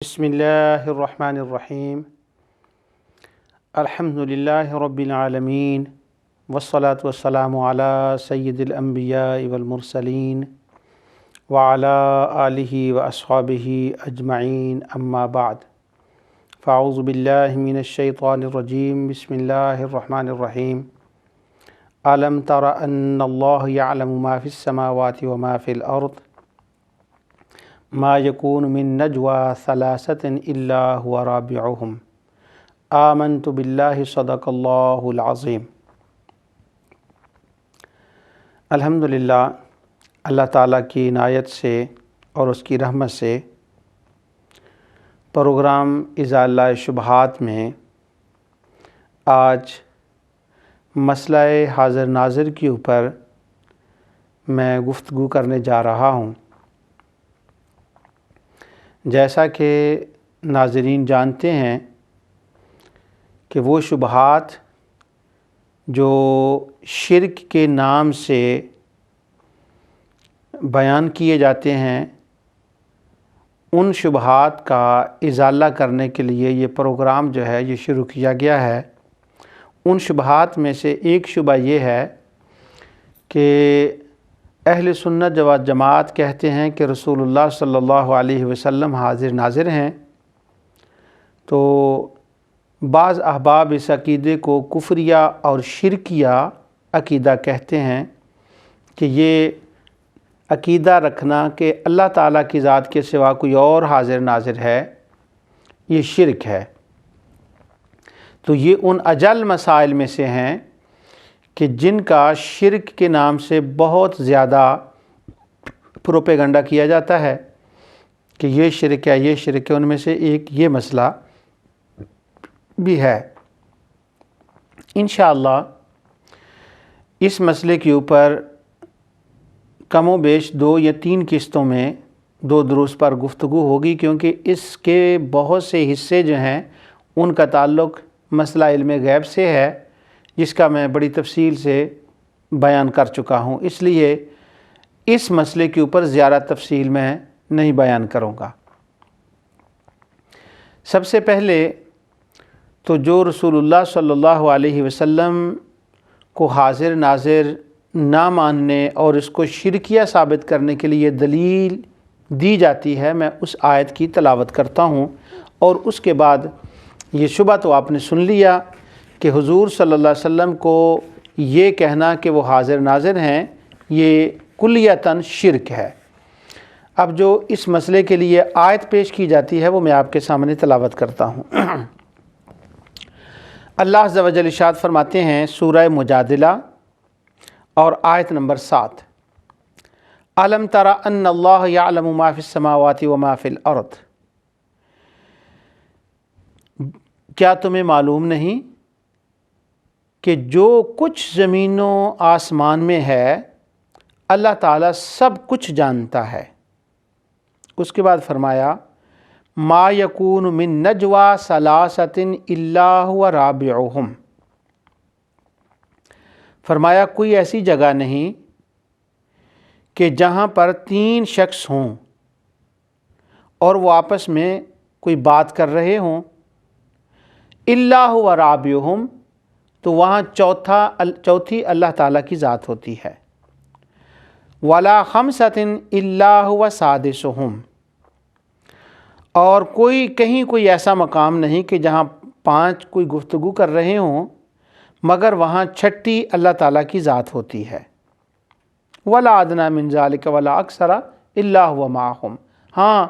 بسم اللہ الرحمن الرحیم الحمد للہ رب العالمین والصلاة والسلام علی سید الانبیاء والمرسلین وعلی آلہ واصحابہ اجمعین اما بعد فاعوذ باللہ من الشیطان الرجیم بسم اللہ الرحمن الرحیم الم تر ان اللہ یعلم ما فی السماوات وما فی الارض ما یکون من نجوى ثلاثة الا هو رابعهم آمنت باللہ صدق اللہ العظیم۔ الحمدللہ اللہ تعالیٰ کی عنایت سے اور اس کی رحمت سے پروگرام ازالہ شبہات میں آج مسئلہ حاضر ناظر کے اوپر میں گفتگو کرنے جا رہا ہوں۔ جیسا کہ ناظرین جانتے ہیں کہ وہ شبہات جو شرک کے نام سے بیان کیے جاتے ہیں، ان شبہات کا ازالہ کرنے کے لیے یہ پروگرام جو ہے یہ شروع کیا گیا ہے۔ ان شبہات میں سے ایک شبہ یہ ہے کہ اہل سنت جماعت کہتے ہیں کہ رسول اللہ صلی اللہ علیہ وسلم حاضر ناظر ہیں، تو بعض احباب اس عقیدے کو کفریہ اور شرکیہ عقیدہ کہتے ہیں کہ یہ عقیدہ رکھنا کہ اللہ تعالیٰ کی ذات کے سوا کوئی اور حاضر ناظر ہے، یہ شرک ہے۔ تو یہ ان اجل مسائل میں سے ہیں کہ جن کا شرک کے نام سے بہت زیادہ پروپیگنڈا کیا جاتا ہے کہ یہ شرک ہے، یہ شرک ہے۔ ان میں سے ایک یہ مسئلہ بھی ہے۔ انشاءاللہ اس مسئلے کے اوپر کم و بیش 2 یا 3 قسطوں میں 2 دروس پر گفتگو ہوگی، کیونکہ اس کے بہت سے حصے جو ہیں ان کا تعلق مسئلہ علم غیب سے ہے، جس کا میں بڑی تفصیل سے بیان کر چکا ہوں، اس لیے اس مسئلے کے اوپر زیادہ تفصیل میں نہیں بیان کروں گا۔ سب سے پہلے تو جو رسول اللہ صلی اللہ علیہ وسلم کو حاضر ناظر نہ ماننے اور اس کو شرکیہ ثابت کرنے کے لیے دلیل دی جاتی ہے، میں اس آیت کی تلاوت کرتا ہوں، اور اس کے بعد یہ شبہ تو آپ نے سن لیا کہ حضور صلی اللہ علیہ وسلم کو یہ کہنا کہ وہ حاضر ناظر ہیں یہ کلیتاً شرک ہے۔ اب جو اس مسئلے کے لیے آیت پیش کی جاتی ہے وہ میں آپ کے سامنے تلاوت کرتا ہوں۔ اللہ عز و جل ارشاد فرماتے ہیں سورہ مجادلہ اور آیت نمبر 7، الم تر ان اللہ یعلم ما فی السماوات وما فی الارض، کیا تمہیں معلوم نہیں کہ جو کچھ زمین و آسمان میں ہے اللہ تعالیٰ سب کچھ جانتا ہے۔ اس کے بعد فرمایا ما یکون من نجوى ثلاثة الا هو رابعهم، فرمایا کوئی ایسی جگہ نہیں کہ جہاں پر 3 شخص ہوں اور وہ آپس میں کوئی بات کر رہے ہوں، الا هو رابعهم، تو وہاں چوتھی اللہ تعالیٰ کی ذات ہوتی ہے۔ ولا خمسة الا هو سادسهم، اور کہیں کوئی ایسا مقام نہیں کہ جہاں 5 کوئی گفتگو کر رہے ہوں مگر وہاں 6ٹھی اللہ تعالیٰ کی ذات ہوتی ہے۔ ولا ادنی من ذلك ولا اکثر الا هو معهم، ہاں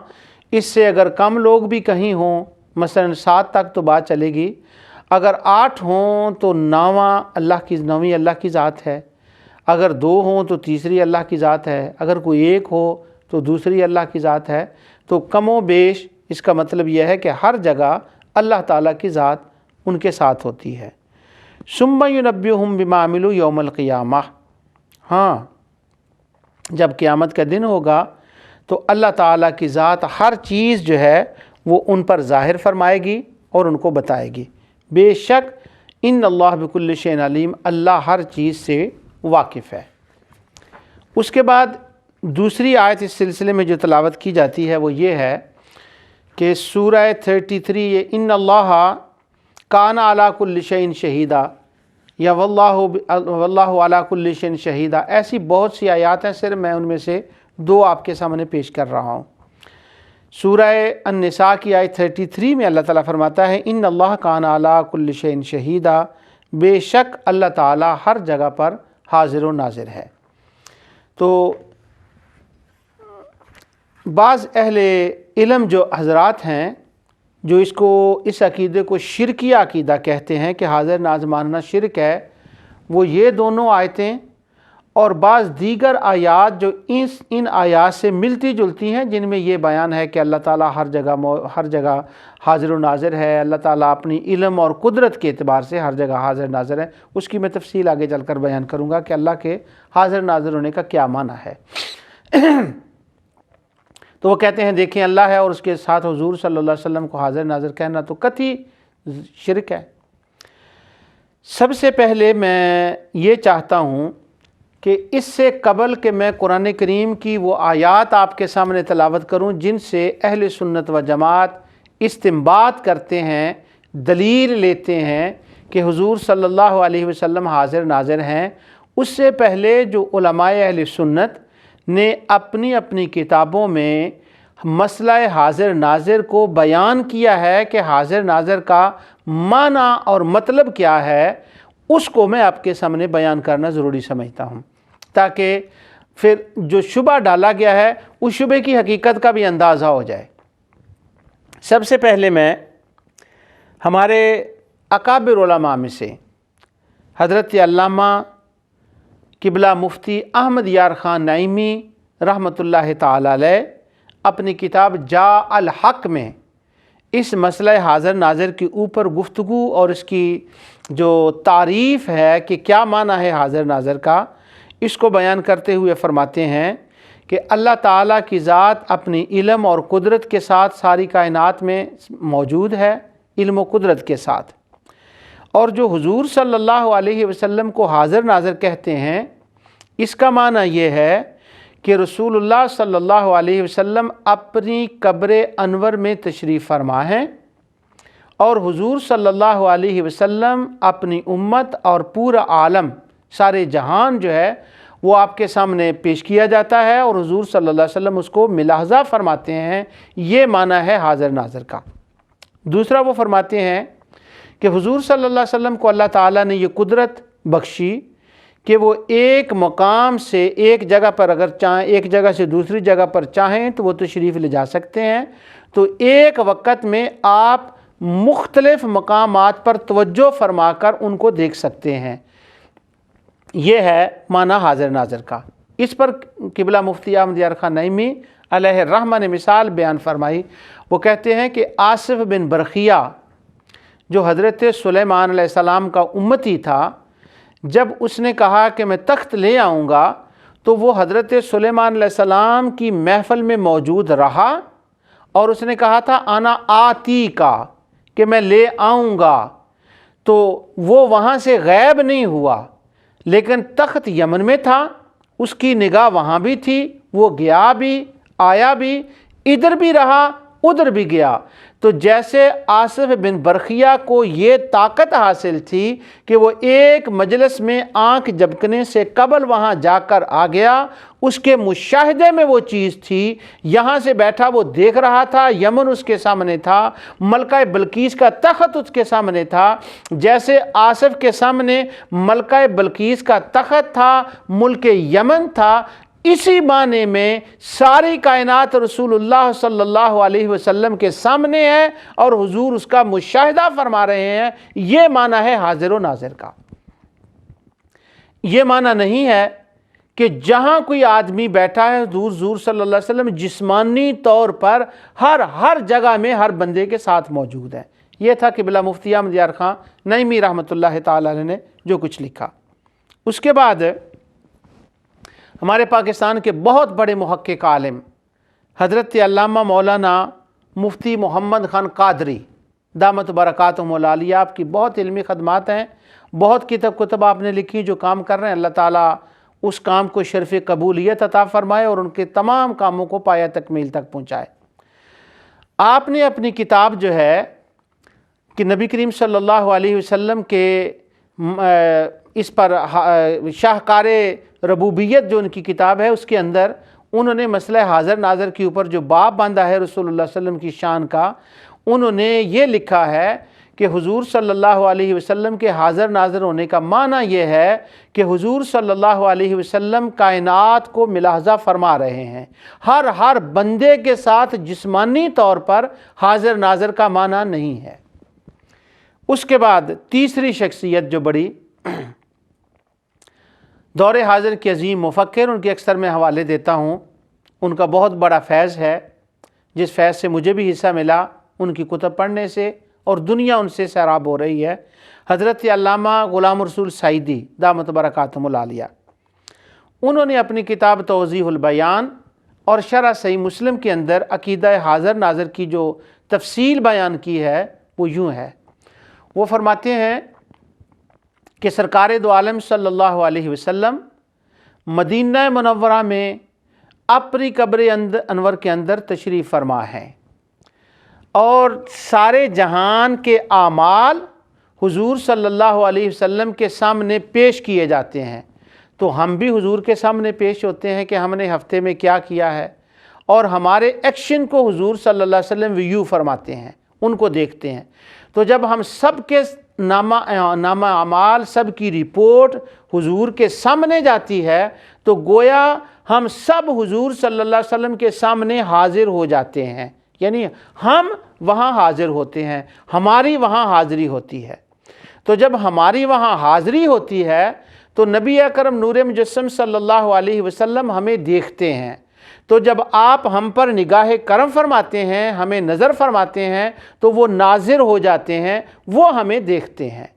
اس سے اگر کم لوگ بھی کہیں ہوں، مثلا 7 تک تو بات چلے گی، اگر 8 ہوں تو 9ویں اللہ کی ذات ہے، اگر 2 ہوں تو تیسری اللہ کی ذات ہے، اگر کوئی 1 ہو تو دوسری اللہ کی ذات ہے۔ تو کم و بیش اس کا مطلب یہ ہے کہ ہر جگہ اللہ تعالیٰ کی ذات ان کے ساتھ ہوتی ہے۔ ثم ینبئہم بما عملوا یوم القیامہ، ہاں جب قیامت کا دن ہوگا تو اللہ تعالیٰ کی ذات ہر چیز جو ہے وہ ان پر ظاہر فرمائے گی اور ان کو بتائے گی۔ بے شک ان اللہ بکل شیء علیم، اللہ ہر چیز سے واقف ہے۔ اس کے بعد دوسری آیت اس سلسلے میں جو تلاوت کی جاتی ہے وہ یہ ہے کہ سورہ 33 یہ ان اللہ کان علی کل شیء شہیدا یا واللہ علی کل شیء شہیدا، ایسی بہت سی آیات ہیں، صرف میں ان میں سے 2 آپ کے سامنے پیش کر رہا ہوں۔ سورہ النساء کی آیت 33 میں اللہ تعالیٰ فرماتا ہے ان اللہ کان علی کل شیء شہیدا، بے شک اللہ تعالیٰ ہر جگہ پر حاضر و ناظر ہے۔ تو بعض اہل علم جو حضرات ہیں جو اس عقیدے کو شرکیہ عقیدہ کہتے ہیں کہ حاضر ناظر ماننا شرک ہے، وہ یہ دونوں آیتیں اور بعض دیگر آیات جو ان آیات سے ملتی جلتی ہیں، جن میں یہ بیان ہے کہ اللہ تعالیٰ ہر جگہ حاضر و ناظر ہے، اللہ تعالیٰ اپنی علم اور قدرت کے اعتبار سے ہر جگہ حاضر ناظر ہے، اس کی میں تفصیل آگے چل کر بیان کروں گا کہ اللہ کے حاضر ناظر ہونے کا کیا معنی ہے۔ تو وہ کہتے ہیں دیکھیں اللہ ہے اور اس کے ساتھ حضور صلی اللہ علیہ وسلم کو حاضر ناظر کہنا تو قطعی شرک ہے۔ سب سے پہلے میں یہ چاہتا ہوں کہ اس سے قبل کہ میں قرآن کریم کی وہ آیات آپ کے سامنے تلاوت کروں جن سے اہل سنت و جماعت استنباط کرتے ہیں، دلیل لیتے ہیں کہ حضور صلی اللہ علیہ وسلم حاضر ناظر ہیں، اس سے پہلے جو علماء اہل سنت نے اپنی اپنی کتابوں میں مسئلہ حاضر ناظر کو بیان کیا ہے کہ حاضر ناظر کا معنی اور مطلب کیا ہے، اس کو میں آپ کے سامنے بیان کرنا ضروری سمجھتا ہوں تاکہ پھر جو شبہ ڈالا گیا ہے اس شبہ کی حقیقت کا بھی اندازہ ہو جائے۔ سب سے پہلے میں ہمارے اکابر علماء میں سے حضرت علامہ قبلہ مفتی احمد یار خان نعیمی رحمۃ اللہ تعالی علیہ اپنی کتاب جاء الحق میں اس مسئلہ حاضر ناظر کے اوپر گفتگو اور اس کی جو تعریف ہے کہ کیا معنی ہے حاضر ناظر کا، اس کو بیان کرتے ہوئے فرماتے ہیں کہ اللہ تعالیٰ کی ذات اپنی علم اور قدرت کے ساتھ ساری کائنات میں موجود ہے، علم و قدرت کے ساتھ، اور جو حضور صلی اللہ علیہ وسلم کو حاضر ناظر کہتے ہیں اس کا معنی یہ ہے کہ رسول اللہ صلی اللہ علیہ وسلم اپنی قبر انور میں تشریف فرما ہیں اور حضور صلی اللہ علیہ وسلم اپنی امت اور پورا عالم سارے جہان جو ہے وہ آپ کے سامنے پیش کیا جاتا ہے اور حضور صلی اللہ علیہ وسلم اس کو ملاحظہ فرماتے ہیں، یہ معنی ہے حاضر ناظر کا۔ دوسرا وہ فرماتے ہیں کہ حضور صلی اللہ علیہ وسلم کو اللہ تعالیٰ نے یہ قدرت بخشی کہ وہ ایک مقام سے ایک جگہ پر اگر چاہیں، ایک جگہ سے دوسری جگہ پر چاہیں تو وہ تشریف لے جا سکتے ہیں، تو ایک وقت میں آپ مختلف مقامات پر توجہ فرما کر ان کو دیکھ سکتے ہیں، یہ ہے معنی حاضر ناظر کا۔ اس پر قبلہ مفتی احمد یار خان نعیمی علیہ الرحمہ نے مثال بیان فرمائی، وہ کہتے ہیں کہ آصف بن برقیہ جو حضرت سلیمان علیہ السلام کا امتی تھا، جب اس نے کہا کہ میں تخت لے آؤں گا تو وہ حضرت سلیمان علیہ السلام کی محفل میں موجود رہا اور اس نے کہا تھا انا آتی کا، کہ میں لے آؤں گا، تو وہ وہاں سے غائب نہیں ہوا، لیکن تخت یمن میں تھا، اس کی نگاہ وہاں بھی تھی، وہ گیا بھی آیا بھی، ادھر بھی رہا ادھر بھی گیا۔ تو جیسے آصف بن برقیہ کو یہ طاقت حاصل تھی کہ وہ ایک مجلس میں آنکھ جھپکنے سے قبل وہاں جا کر آ گیا، اس کے مشاہدے میں وہ چیز تھی، یہاں سے بیٹھا وہ دیکھ رہا تھا، یمن اس کے سامنے تھا، ملکہ بلقیس کا تخت اس کے سامنے تھا، جیسے آصف کے سامنے ملکہ بلقیس کا تخت تھا، ملک یمن تھا، اسی معنی میں ساری کائنات رسول اللہ صلی اللہ علیہ وسلم کے سامنے ہے اور حضور اس کا مشاہدہ فرما رہے ہیں، یہ معنی ہے حاضر و ناظر کا۔ یہ معنی نہیں ہے کہ جہاں کوئی آدمی بیٹھا ہے حضور صلی اللہ علیہ وسلم جسمانی طور پر ہر جگہ میں ہر بندے کے ساتھ موجود ہے۔ یہ تھا قبلہ مفتی احمد یار خان نعیمی رحمۃ اللہ تعالی علیہ نے جو کچھ لکھا۔ اس کے بعد ہمارے پاکستان کے بہت بڑے محقق عالم حضرت علامہ مولانا مفتی محمد خان قادری دامت برکاتہم العالیہ، آپ کی بہت علمی خدمات ہیں، بہت کتب آپ نے لکھی جو کام کر رہے ہیں، اللہ تعالیٰ اس کام کو شرف قبولیت عطا فرمائے اور ان کے تمام کاموں کو پایہ تکمیل تک پہنچائے۔ آپ نے اپنی کتاب جو ہے کہ نبی کریم صلی اللہ علیہ وسلم کے اس پر شاہکار ربوبیت جو ان کی کتاب ہے اس کے اندر انہوں نے مسئلہ حاضر ناظر کے اوپر جو باب باندھا ہے رسول اللہ صلی اللہ علیہ وسلم کی شان کا، انہوں نے یہ لکھا ہے کہ حضور صلی اللہ علیہ وسلم کے حاضر ناظر ہونے کا معنی یہ ہے کہ حضور صلی اللہ علیہ وسلم کائنات کو ملاحظہ فرما رہے ہیں، ہر بندے کے ساتھ جسمانی طور پر حاضر ناظر کا معنی نہیں ہے۔ اس کے بعد تیسری شخصیت جو بڑی دور حاضر کے عظیم مفکر، ان کے اکثر میں حوالے دیتا ہوں، ان کا بہت بڑا فیض ہے، جس فیض سے مجھے بھی حصہ ملا ان کی کتب پڑھنے سے، اور دنیا ان سے سیراب ہو رہی ہے، حضرت علامہ غلام رسول سعیدی دامت برکاتہم العالیہ۔ انہوں نے اپنی کتاب توضیح البیان اور شرح صحیح مسلم کے اندر عقیدہ حاضر ناظر کی جو تفصیل بیان کی ہے وہ یوں ہے۔ وہ فرماتے ہیں کہ سرکار دو عالم صلی اللہ علیہ وسلم مدینہ منورہ میں اپنی قبر انور کے اندر تشریف فرما ہے، اور سارے جہان کے اعمال حضور صلی اللہ علیہ وسلم کے سامنے پیش کیے جاتے ہیں۔ تو ہم بھی حضور کے سامنے پیش ہوتے ہیں کہ ہم نے ہفتے میں کیا کیا ہے، اور ہمارے ایکشن کو حضور صلی اللہ علیہ وسلم ویو فرماتے ہیں، ان کو دیکھتے ہیں۔ تو جب ہم سب کے نامہ اعمال، سب کی رپورٹ حضور کے سامنے جاتی ہے تو گویا ہم سب حضور صلی اللہ علیہ وسلم کے سامنے حاضر ہو جاتے ہیں، یعنی ہم وہاں حاضر ہوتے ہیں، ہماری وہاں حاضری ہوتی ہے۔ تو جب ہماری وہاں حاضری ہوتی ہے تو نبی اکرم نور مجسم صلی اللہ علیہ وسلم ہمیں دیکھتے ہیں۔ تو جب آپ ہم پر نگاہ کرم فرماتے ہیں، ہمیں نظر فرماتے ہیں، تو وہ ناظر ہو جاتے ہیں، وہ ہمیں دیکھتے ہیں۔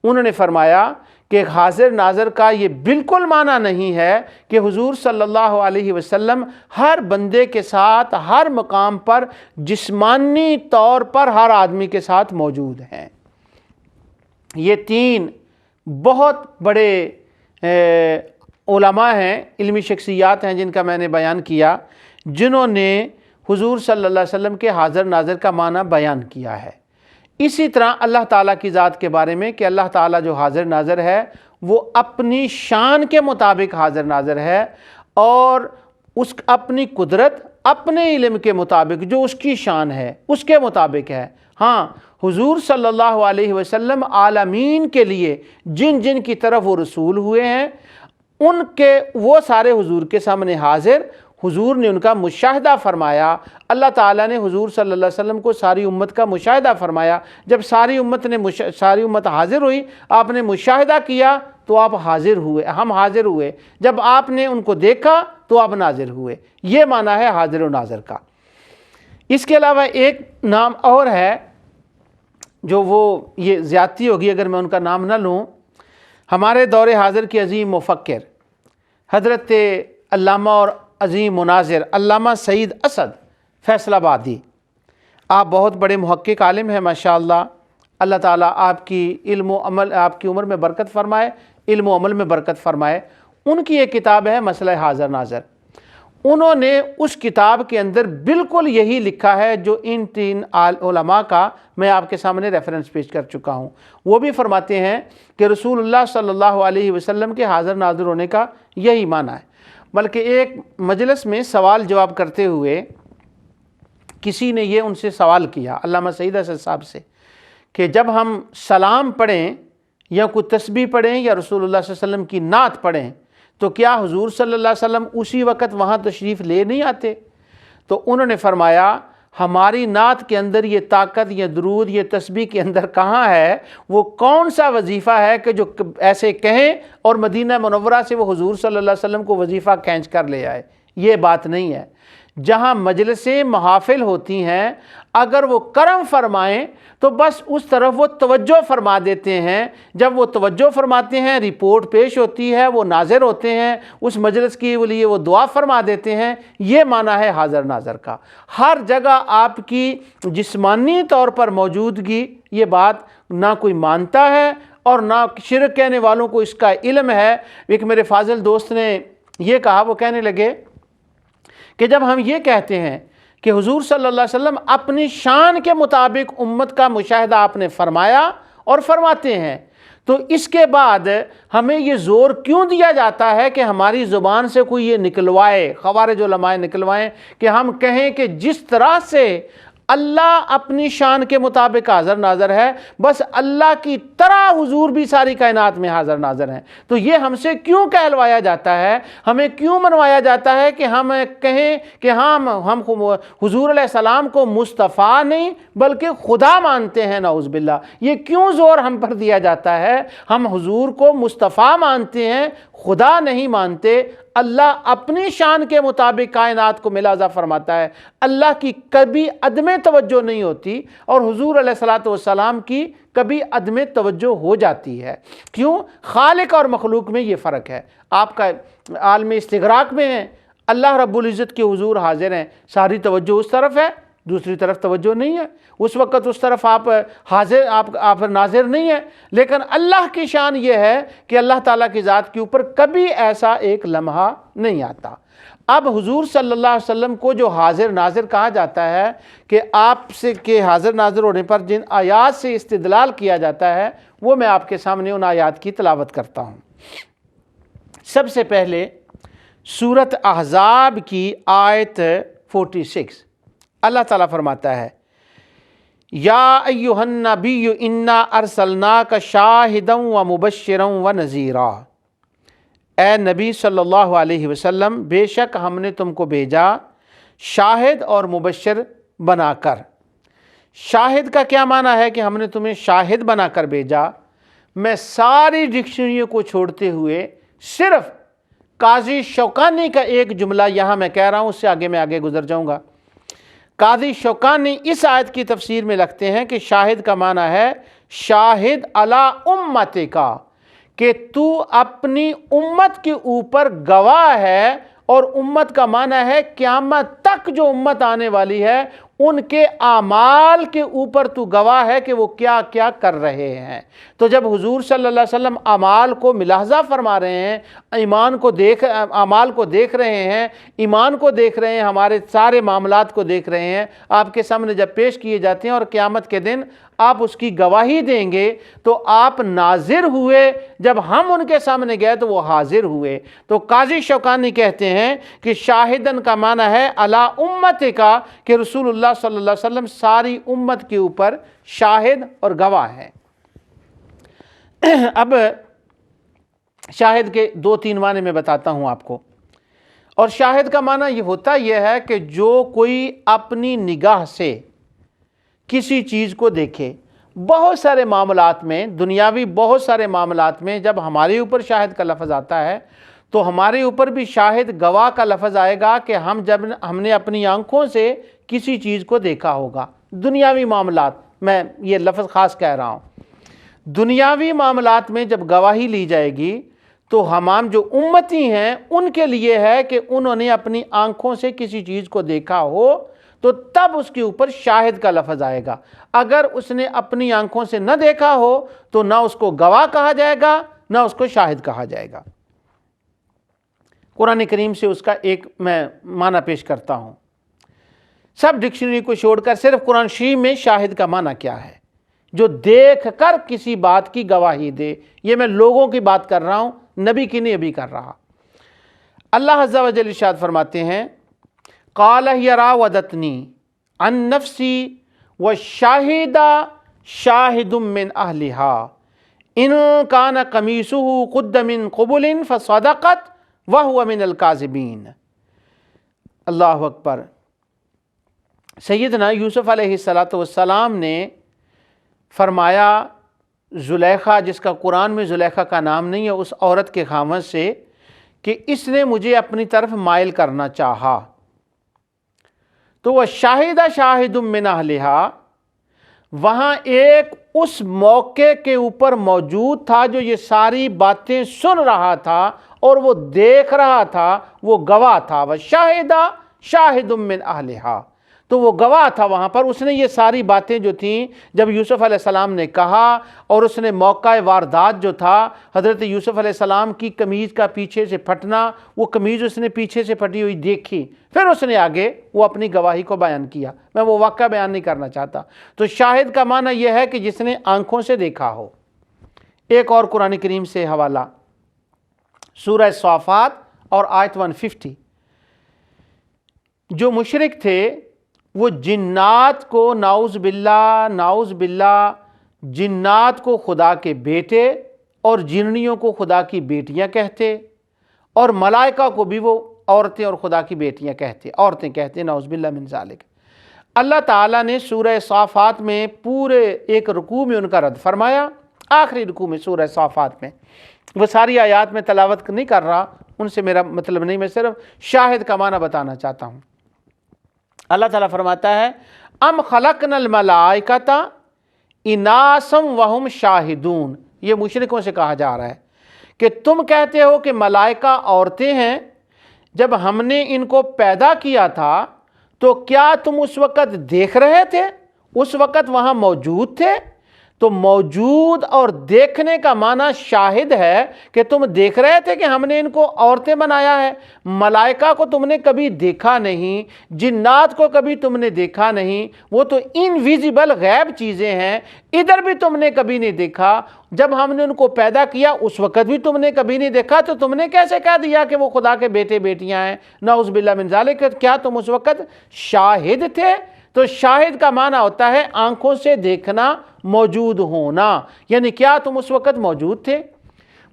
انہوں نے فرمایا کہ حاضر ناظر کا یہ بالکل معنی نہیں ہے کہ حضور صلی اللہ علیہ وسلم ہر بندے کے ساتھ ہر مقام پر جسمانی طور پر ہر آدمی کے ساتھ موجود ہیں۔ یہ تین بہت بڑے علماء ہیں، علمی شخصیات ہیں جن کا میں نے بیان کیا، جنہوں نے حضور صلی اللہ علیہ وسلم کے حاضر ناظر کا معنی بیان کیا ہے۔ اسی طرح اللہ تعالیٰ کی ذات کے بارے میں کہ اللہ تعالیٰ جو حاضر ناظر ہے وہ اپنی شان کے مطابق حاضر ناظر ہے، اور اس اپنی قدرت اپنے علم کے مطابق جو اس کی شان ہے اس کے مطابق ہے۔ ہاں، حضور صلی اللہ علیہ وسلم عالمین کے لیے جن جن کی طرف وہ رسول ہوئے ہیں ان کے وہ سارے حضور کے سامنے حاضر، حضور نے ان کا مشاہدہ فرمایا۔ اللہ تعالیٰ نے حضور صلی اللہ علیہ وسلم کو ساری امت کا مشاہدہ فرمایا۔ جب ساری امت حاضر ہوئی، آپ نے مشاہدہ کیا تو آپ حاضر ہوئے، ہم حاضر ہوئے۔ جب آپ نے ان کو دیکھا تو آپ ناظر ہوئے۔ یہ معنی ہے حاضر و ناظر کا۔ اس کے علاوہ ایک نام اور ہے جو وہ یہ زیادتی ہوگی اگر میں ان کا نام نہ لوں۔ ہمارے دور حاضر کے عظیم مفکر حضرت علامہ اور عظیم مناظر علامہ سعید اسد فیصل آبادی، آپ بہت بڑے محقق عالم ہیں ماشاءاللہ۔ اللہ تعالیٰ آپ کی علم و عمل، آپ کی عمر میں برکت فرمائے، علم و عمل میں برکت فرمائے۔ ان کی ایک کتاب ہے مسئلہ حاضر ناظر۔ انہوں نے اس کتاب کے اندر بالکل یہی لکھا ہے جو ان تین علماء کا میں آپ کے سامنے ریفرنس پیش کر چکا ہوں۔ وہ بھی فرماتے ہیں کہ رسول اللہ صلی اللہ علیہ وسلم کے حاضر ناظر ہونے کا یہی معنی ہے۔ بلکہ ایک مجلس میں سوال جواب کرتے ہوئے کسی نے یہ ان سے سوال کیا، علامہ سعید اسد صاحب سے، کہ جب ہم سلام پڑھیں یا کوئی تسبیح پڑھیں یا رسول اللہ صلی اللہ علیہ وسلم کی نعت پڑھیں تو کیا حضور صلی اللہ علیہ وسلم اسی وقت وہاں تشریف لے نہیں آتے؟ تو انہوں نے فرمایا ہماری نعت کے اندر یہ طاقت، یہ درود، یہ تسبیح کے اندر کہاں ہے؟ وہ کون سا وظیفہ ہے کہ جو ایسے کہیں اور مدینہ منورہ سے وہ حضور صلی اللہ علیہ وسلم کو وظیفہ کھینچ کر لے آئے؟ یہ بات نہیں ہے۔ جہاں مجلسیں محافل ہوتی ہیں اگر وہ کرم فرمائیں تو بس اس طرف وہ توجہ فرما دیتے ہیں۔ جب وہ توجہ فرماتے ہیں، رپورٹ پیش ہوتی ہے، وہ ناظر ہوتے ہیں، اس مجلس کے لیے وہ دعا فرما دیتے ہیں۔ یہ معنی ہے حاضر ناظر کا۔ ہر جگہ آپ کی جسمانی طور پر موجودگی، یہ بات نہ کوئی مانتا ہے اور نہ شرک کہنے والوں کو اس کا علم ہے۔ ایک میرے فاضل دوست نے یہ کہا، وہ کہنے لگے کہ جب ہم یہ کہتے ہیں کہ حضور صلی اللہ علیہ وسلم اپنی شان کے مطابق امت کا مشاہدہ آپ نے فرمایا اور فرماتے ہیں، تو اس کے بعد ہمیں یہ زور کیوں دیا جاتا ہے کہ ہماری زبان سے کوئی یہ نکلوائے، خوارج علماء نکلوائیں کہ ہم کہیں کہ جس طرح سے اللہ اپنی شان کے مطابق حاضر ناظر ہے، بس اللہ کی طرح حضور بھی ساری کائنات میں حاضر ناظر ہیں۔ تو یہ ہم سے کیوں کہلوایا جاتا ہے، ہمیں کیوں منوایا جاتا ہے کہ ہم کہیں کہ ہم حضور علیہ السلام کو مصطفیٰ نہیں بلکہ خدا مانتے ہیں، نعوذ باللہ۔ یہ کیوں زور ہم پر دیا جاتا ہے؟ ہم حضور کو مصطفیٰ مانتے ہیں، خدا نہیں مانتے۔ اللہ اپنی شان کے مطابق کائنات کو ملاحظہ فرماتا ہے، اللہ کی کبھی عدم توجہ نہیں ہوتی، اور حضور علیہ السلام کی کبھی عدم توجہ ہو جاتی ہے۔ کیوں؟ خالق اور مخلوق میں یہ فرق ہے۔ آپ کا عالم استغراق میں ہے، اللہ رب العزت کے حضور حاضر ہیں، ساری توجہ اس طرف ہے، دوسری طرف توجہ نہیں ہے، اس وقت اس طرف آپ حاضر آپ ناظر نہیں ہیں۔ لیکن اللہ کی شان یہ ہے کہ اللہ تعالیٰ کی ذات کے اوپر کبھی ایسا ایک لمحہ نہیں آتا۔ اب حضور صلی اللہ علیہ وسلم کو جو حاضر ناظر کہا جاتا ہے کہ آپ سے کہ حاضر ناظر ہونے پر جن آیات سے استدلال کیا جاتا ہے، وہ میں آپ کے سامنے ان آیات کی تلاوت کرتا ہوں۔ سب سے پہلے سورۃ احزاب کی آیت 46، اللہ تعالیٰ فرماتا ہے، یا ایھا النبی انا ارسلناک شاہدا ومبشرا ونذیرا، اے نبی صلی اللہ علیہ وسلم، بے شک ہم نے تم کو بھیجا شاہد اور مبشر بنا کر۔ شاہد کا کیا معنی ہے کہ ہم نے تمہیں شاہد بنا کر بھیجا؟ میں ساری ڈکشنریوں کو چھوڑتے ہوئے صرف قاضی شوکانی کا ایک جملہ یہاں میں کہہ رہا ہوں، اس سے آگے میں آگے گزر جاؤں گا۔ قاضی شوکانی اس آیت کی تفسیر میں لکھتے ہیں کہ شاہد کا معنی ہے شاہد علی امتک، کہ تو اپنی امت کے اوپر گواہ ہے، اور امت کا معنی ہے قیامت تک جو امت آنے والی ہے ان کے اعمال کے اوپر تو گواہ ہے کہ وہ کیا کیا کر رہے ہیں۔ تو جب حضور صلی اللہ علیہ وسلم اعمال کو ملاحظہ فرما رہے ہیں، اعمال کو دیکھ رہے ہیں، ایمان کو دیکھ رہے ہیں، ہمارے سارے معاملات کو دیکھ رہے ہیں، آپ کے سامنے جب پیش کیے جاتے ہیں اور قیامت کے دن آپ اس کی گواہی دیں گے، تو آپ ناظر ہوئے، جب ہم ان کے سامنے گئے تو وہ حاضر ہوئے۔ تو قاضی شوکانی کہتے ہیں کہ شاہدن کا معنی ہے علی امتک، کہ رسول اللہ صلی اللہ علیہ وسلم ساری امت کے اوپر شاہد اور گواہ ہیں۔ اب شاہد کے 2-3 معنی میں بتاتا ہوں آپ کو۔ اور شاہد کا معنی یہ ہوتا ہے کہ جو کوئی اپنی نگاہ سے کسی چیز کو دیکھے۔ بہت سارے معاملات میں، دنیاوی بہت سارے معاملات میں جب ہمارے اوپر شاہد کا لفظ آتا ہے تو ہمارے اوپر بھی شاہد گواہ کا لفظ آئے گا کہ ہم نے اپنی آنکھوں سے کسی چیز کو دیکھا ہوگا۔ دنیاوی معاملات میں یہ لفظ خاص کہہ رہا ہوں۔ دنیاوی معاملات میں جب گواہی لی جائے گی تو ہم جو امتی ہیں ان کے لیے ہے کہ انہوں نے اپنی آنکھوں سے کسی چیز کو دیکھا ہو، تو تب اس کے اوپر شاہد کا لفظ آئے گا۔ اگر اس نے اپنی آنکھوں سے نہ دیکھا ہو تو نہ اس کو گواہ کہا جائے گا، نہ اس کو شاہد کہا جائے گا۔ قرآن کریم سے اس کا ایک میں معنی پیش کرتا ہوں۔ سب ڈکشنری کو چھوڑ کر صرف قرآن شریف میں شاہد کا معنی کیا ہے؟ جو دیکھ کر کسی بات کی گواہی دے۔ یہ میں لوگوں کی بات کر رہا ہوں، نبی کی نہیں ابھی کر رہا۔ اللہ عز و جل ارشاد فرماتے ہیں، قال ہی راودتنی عن نفسی وشاہد شاہد من اہلہا ان کان قمیصہ قد من قبل فصدقت وہو من الکاذبین۔ اللہ اکبر۔ سیدنا یوسف علیہ السلام نے فرمایا زلیخا، جس کا قرآن میں زلیخا کا نام نہیں ہے، اس عورت کے خاوند سے کہ اس نے مجھے اپنی طرف مائل کرنا چاہا، تو وہ شاہدہ شاہد من اہلہا، وہاں ایک اس موقع کے اوپر موجود تھا جو یہ ساری باتیں سن رہا تھا اور وہ دیکھ رہا تھا، وہ گواہ تھا۔ وہ شاہدہ شاہد من اہلہا، تو وہ گواہ تھا وہاں پر، اس نے یہ ساری باتیں جو تھیں جب یوسف علیہ السلام نے کہا، اور اس نے موقع واردات جو تھا حضرت یوسف علیہ السلام کی قمیض کا پیچھے سے پھٹنا، وہ قمیض اس نے پیچھے سے پھٹی ہوئی دیکھی، پھر اس نے آگے وہ اپنی گواہی کو بیان کیا۔ میں وہ واقعہ بیان نہیں کرنا چاہتا۔ تو شاہد کا معنی یہ ہے کہ جس نے آنکھوں سے دیکھا ہو۔ ایک اور قرآن کریم سے حوالہ، سورہ صافات اور آیت 150۔ جو مشرک تھے وہ جنات کو نعوذ باللہ جنات کو خدا کے بیٹے اور جنیوں کو خدا کی بیٹیاں کہتے، اور ملائکہ کو بھی وہ عورتیں اور خدا کی بیٹیاں کہتے، عورتیں کہتے، نعوذ باللہ من ذالک۔ اللہ تعالیٰ نے سورہ صافات میں پورے ایک رکوع میں ان کا رد فرمایا، آخری رکوع میں سورہ صافات میں۔ وہ ساری آیات میں تلاوت نہیں کر رہا، ان سے میرا مطلب نہیں، میں صرف شاہد کا معنی بتانا چاہتا ہوں۔ اللہ تعالیٰ فرماتا ہے ام خلقنا الملائکۃ اناسا وہم شاہدون۔ یہ مشرکوں سے کہا جا رہا ہے کہ تم کہتے ہو کہ ملائکہ عورتیں ہیں، جب ہم نے ان کو پیدا کیا تھا تو کیا تم اس وقت دیکھ رہے تھے؟ اس وقت وہاں موجود تھے؟ تو موجود اور دیکھنے کا معنی شاہد ہے کہ تم دیکھ رہے تھے کہ ہم نے ان کو عورتیں بنایا ہے۔ ملائکہ کو تم نے کبھی دیکھا نہیں، جنات کو کبھی تم نے دیکھا نہیں، وہ تو انویزیبل غیب چیزیں ہیں، ادھر بھی تم نے کبھی نہیں دیکھا۔ جب ہم نے ان کو پیدا کیا اس وقت بھی تم نے کبھی نہیں دیکھا، تو تم نے کیسے کہہ دیا کہ وہ خدا کے بیٹے بیٹیاں ہیں؟ نعوذ باللہ من ذالک۔ کیا تم اس وقت شاہد تھے؟ تو شاہد کا معنی ہوتا ہے آنکھوں سے دیکھنا، موجود ہونا، یعنی کیا تم اس وقت موجود تھے؟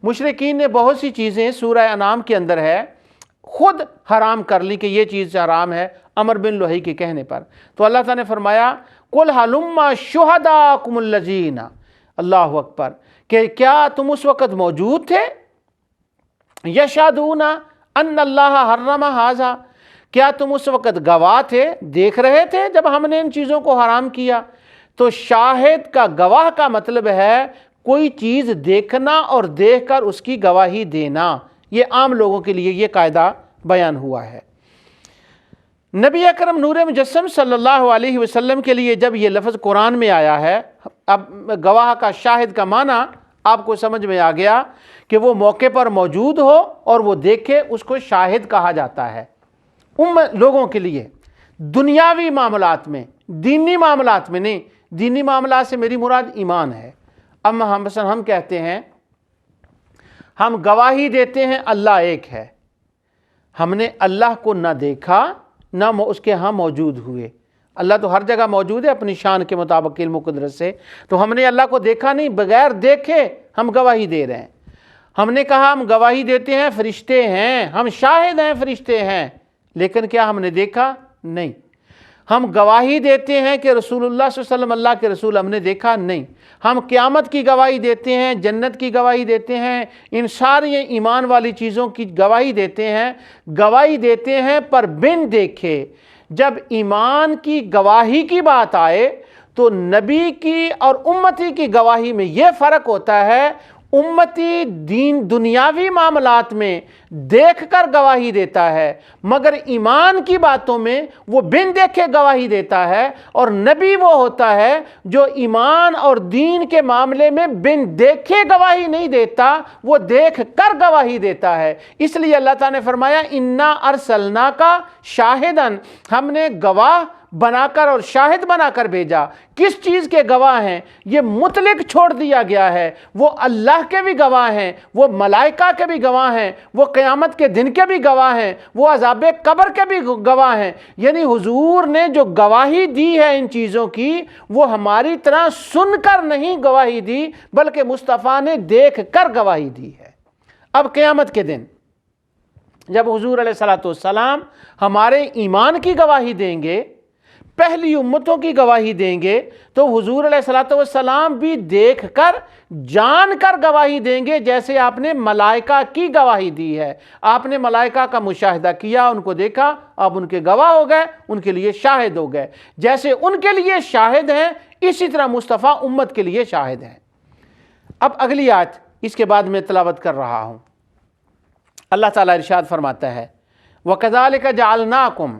مشرکین نے بہت سی چیزیں سورہ انعام کے اندر ہے خود حرام کر لی کہ یہ چیز حرام ہے، عمر بن لوہی کے کہنے پر۔ تو اللہ تعالیٰ نے فرمایا قُلْ هَلُمَّ شُهَدَاءَكُمُ الَّذِينَ، اللہ اکبر، کہ کیا تم اس وقت موجود تھے؟ یشہدون ان اللہ حرم ھذا، کیا تم اس وقت گواہ تھے، دیکھ رہے تھے جب ہم نے ان چیزوں کو حرام کیا؟ تو شاہد کا گواہ کا مطلب ہے کوئی چیز دیکھنا اور دیکھ کر اس کی گواہی دینا۔ یہ عام لوگوں کے لیے یہ قاعدہ بیان ہوا ہے۔ نبی اکرم نور مجسم صلی اللہ علیہ وسلم کے لیے جب یہ لفظ قرآن میں آیا ہے، اب گواہ کا شاہد کا معنی آپ کو سمجھ میں آ گیا کہ وہ موقع پر موجود ہو اور وہ دیکھے، اس کو شاہد کہا جاتا ہے۔ لوگوں کے لیے دنیاوی معاملات میں، دینی معاملات میں نہیں، دینی معاملات سے میری مراد ایمان ہے۔ اب ہم کہتے ہیں، ہم گواہی دیتے ہیں اللہ ایک ہے، ہم نے اللہ کو نہ دیکھا نہ اس کے ہاں موجود ہوئے۔ اللہ تو ہر جگہ موجود ہے اپنی شان کے مطابق، علم و قدرت سے، تو ہم نے اللہ کو دیکھا نہیں، بغیر دیکھے ہم گواہی دے رہے ہیں۔ ہم نے کہا ہم گواہی دیتے ہیں فرشتے ہیں، ہم شاہد ہیں فرشتے ہیں، لیکن کیا ہم نے دیکھا؟ نہیں۔ ہم گواہی دیتے ہیں کہ رسول اللہ صلی اللہ علیہ وسلم اللہ کے رسول، ہم نے دیکھا؟ نہیں۔ ہم قیامت کی گواہی دیتے ہیں، جنت کی گواہی دیتے ہیں، ان ساری ایمان والی چیزوں کی گواہی دیتے ہیں پر بن دیکھے۔ جب ایمان کی گواہی کی بات آئے تو نبی کی اور امتی کی گواہی میں یہ فرق ہوتا ہے، امتی دنیاوی معاملات میں دیکھ کر گواہی دیتا ہے، مگر ایمان کی باتوں میں وہ بن دیکھے گواہی دیتا ہے، اور نبی وہ ہوتا ہے جو ایمان اور دین کے معاملے میں بن دیکھے گواہی نہیں دیتا، وہ دیکھ کر گواہی دیتا ہے۔ اس لیے اللہ تعالیٰ نے فرمایا اِنَّا أَرْسَلْنَاكَ شَاهِدًا، ہم نے گواہ بنا کر اور شاہد بنا کر بھیجا۔ کس چیز کے گواہ ہیں؟ یہ مطلق چھوڑ دیا گیا ہے، وہ اللہ کے بھی گواہ ہیں، وہ ملائکہ کے بھی گواہ ہیں، وہ قیامت کے دن کے بھی گواہ ہیں، وہ عذاب قبر کے بھی گواہ ہیں۔ یعنی حضور نے جو گواہی دی ہے ان چیزوں کی، وہ ہماری طرح سن کر نہیں گواہی دی، بلکہ مصطفیٰ نے دیکھ کر گواہی دی ہے۔ اب قیامت کے دن جب حضور علیہ السلام ہمارے ایمان کی گواہی دیں گے، پہلی امتوں کی گواہی دیں گے، تو حضور علیہ السلام بھی دیکھ کر جان کر گواہی دیں گے، جیسے آپ نے ملائکہ کی گواہی دی ہے۔ آپ نے ملائکہ کا مشاہدہ کیا، ان کو دیکھا، آپ ان کے گواہ ہو گئے، ان کے لیے شاہد ہو گئے۔ جیسے ان کے لیے شاہد ہیں، اسی طرح مصطفیٰ امت کے لیے شاہد ہیں۔ اب اگلی آیت اس کے بعد میں تلاوت کر رہا ہوں۔ اللہ تعالیٰ ارشاد فرماتا ہے وَكَذَلِكَ جَعَلْنَاكُمْ،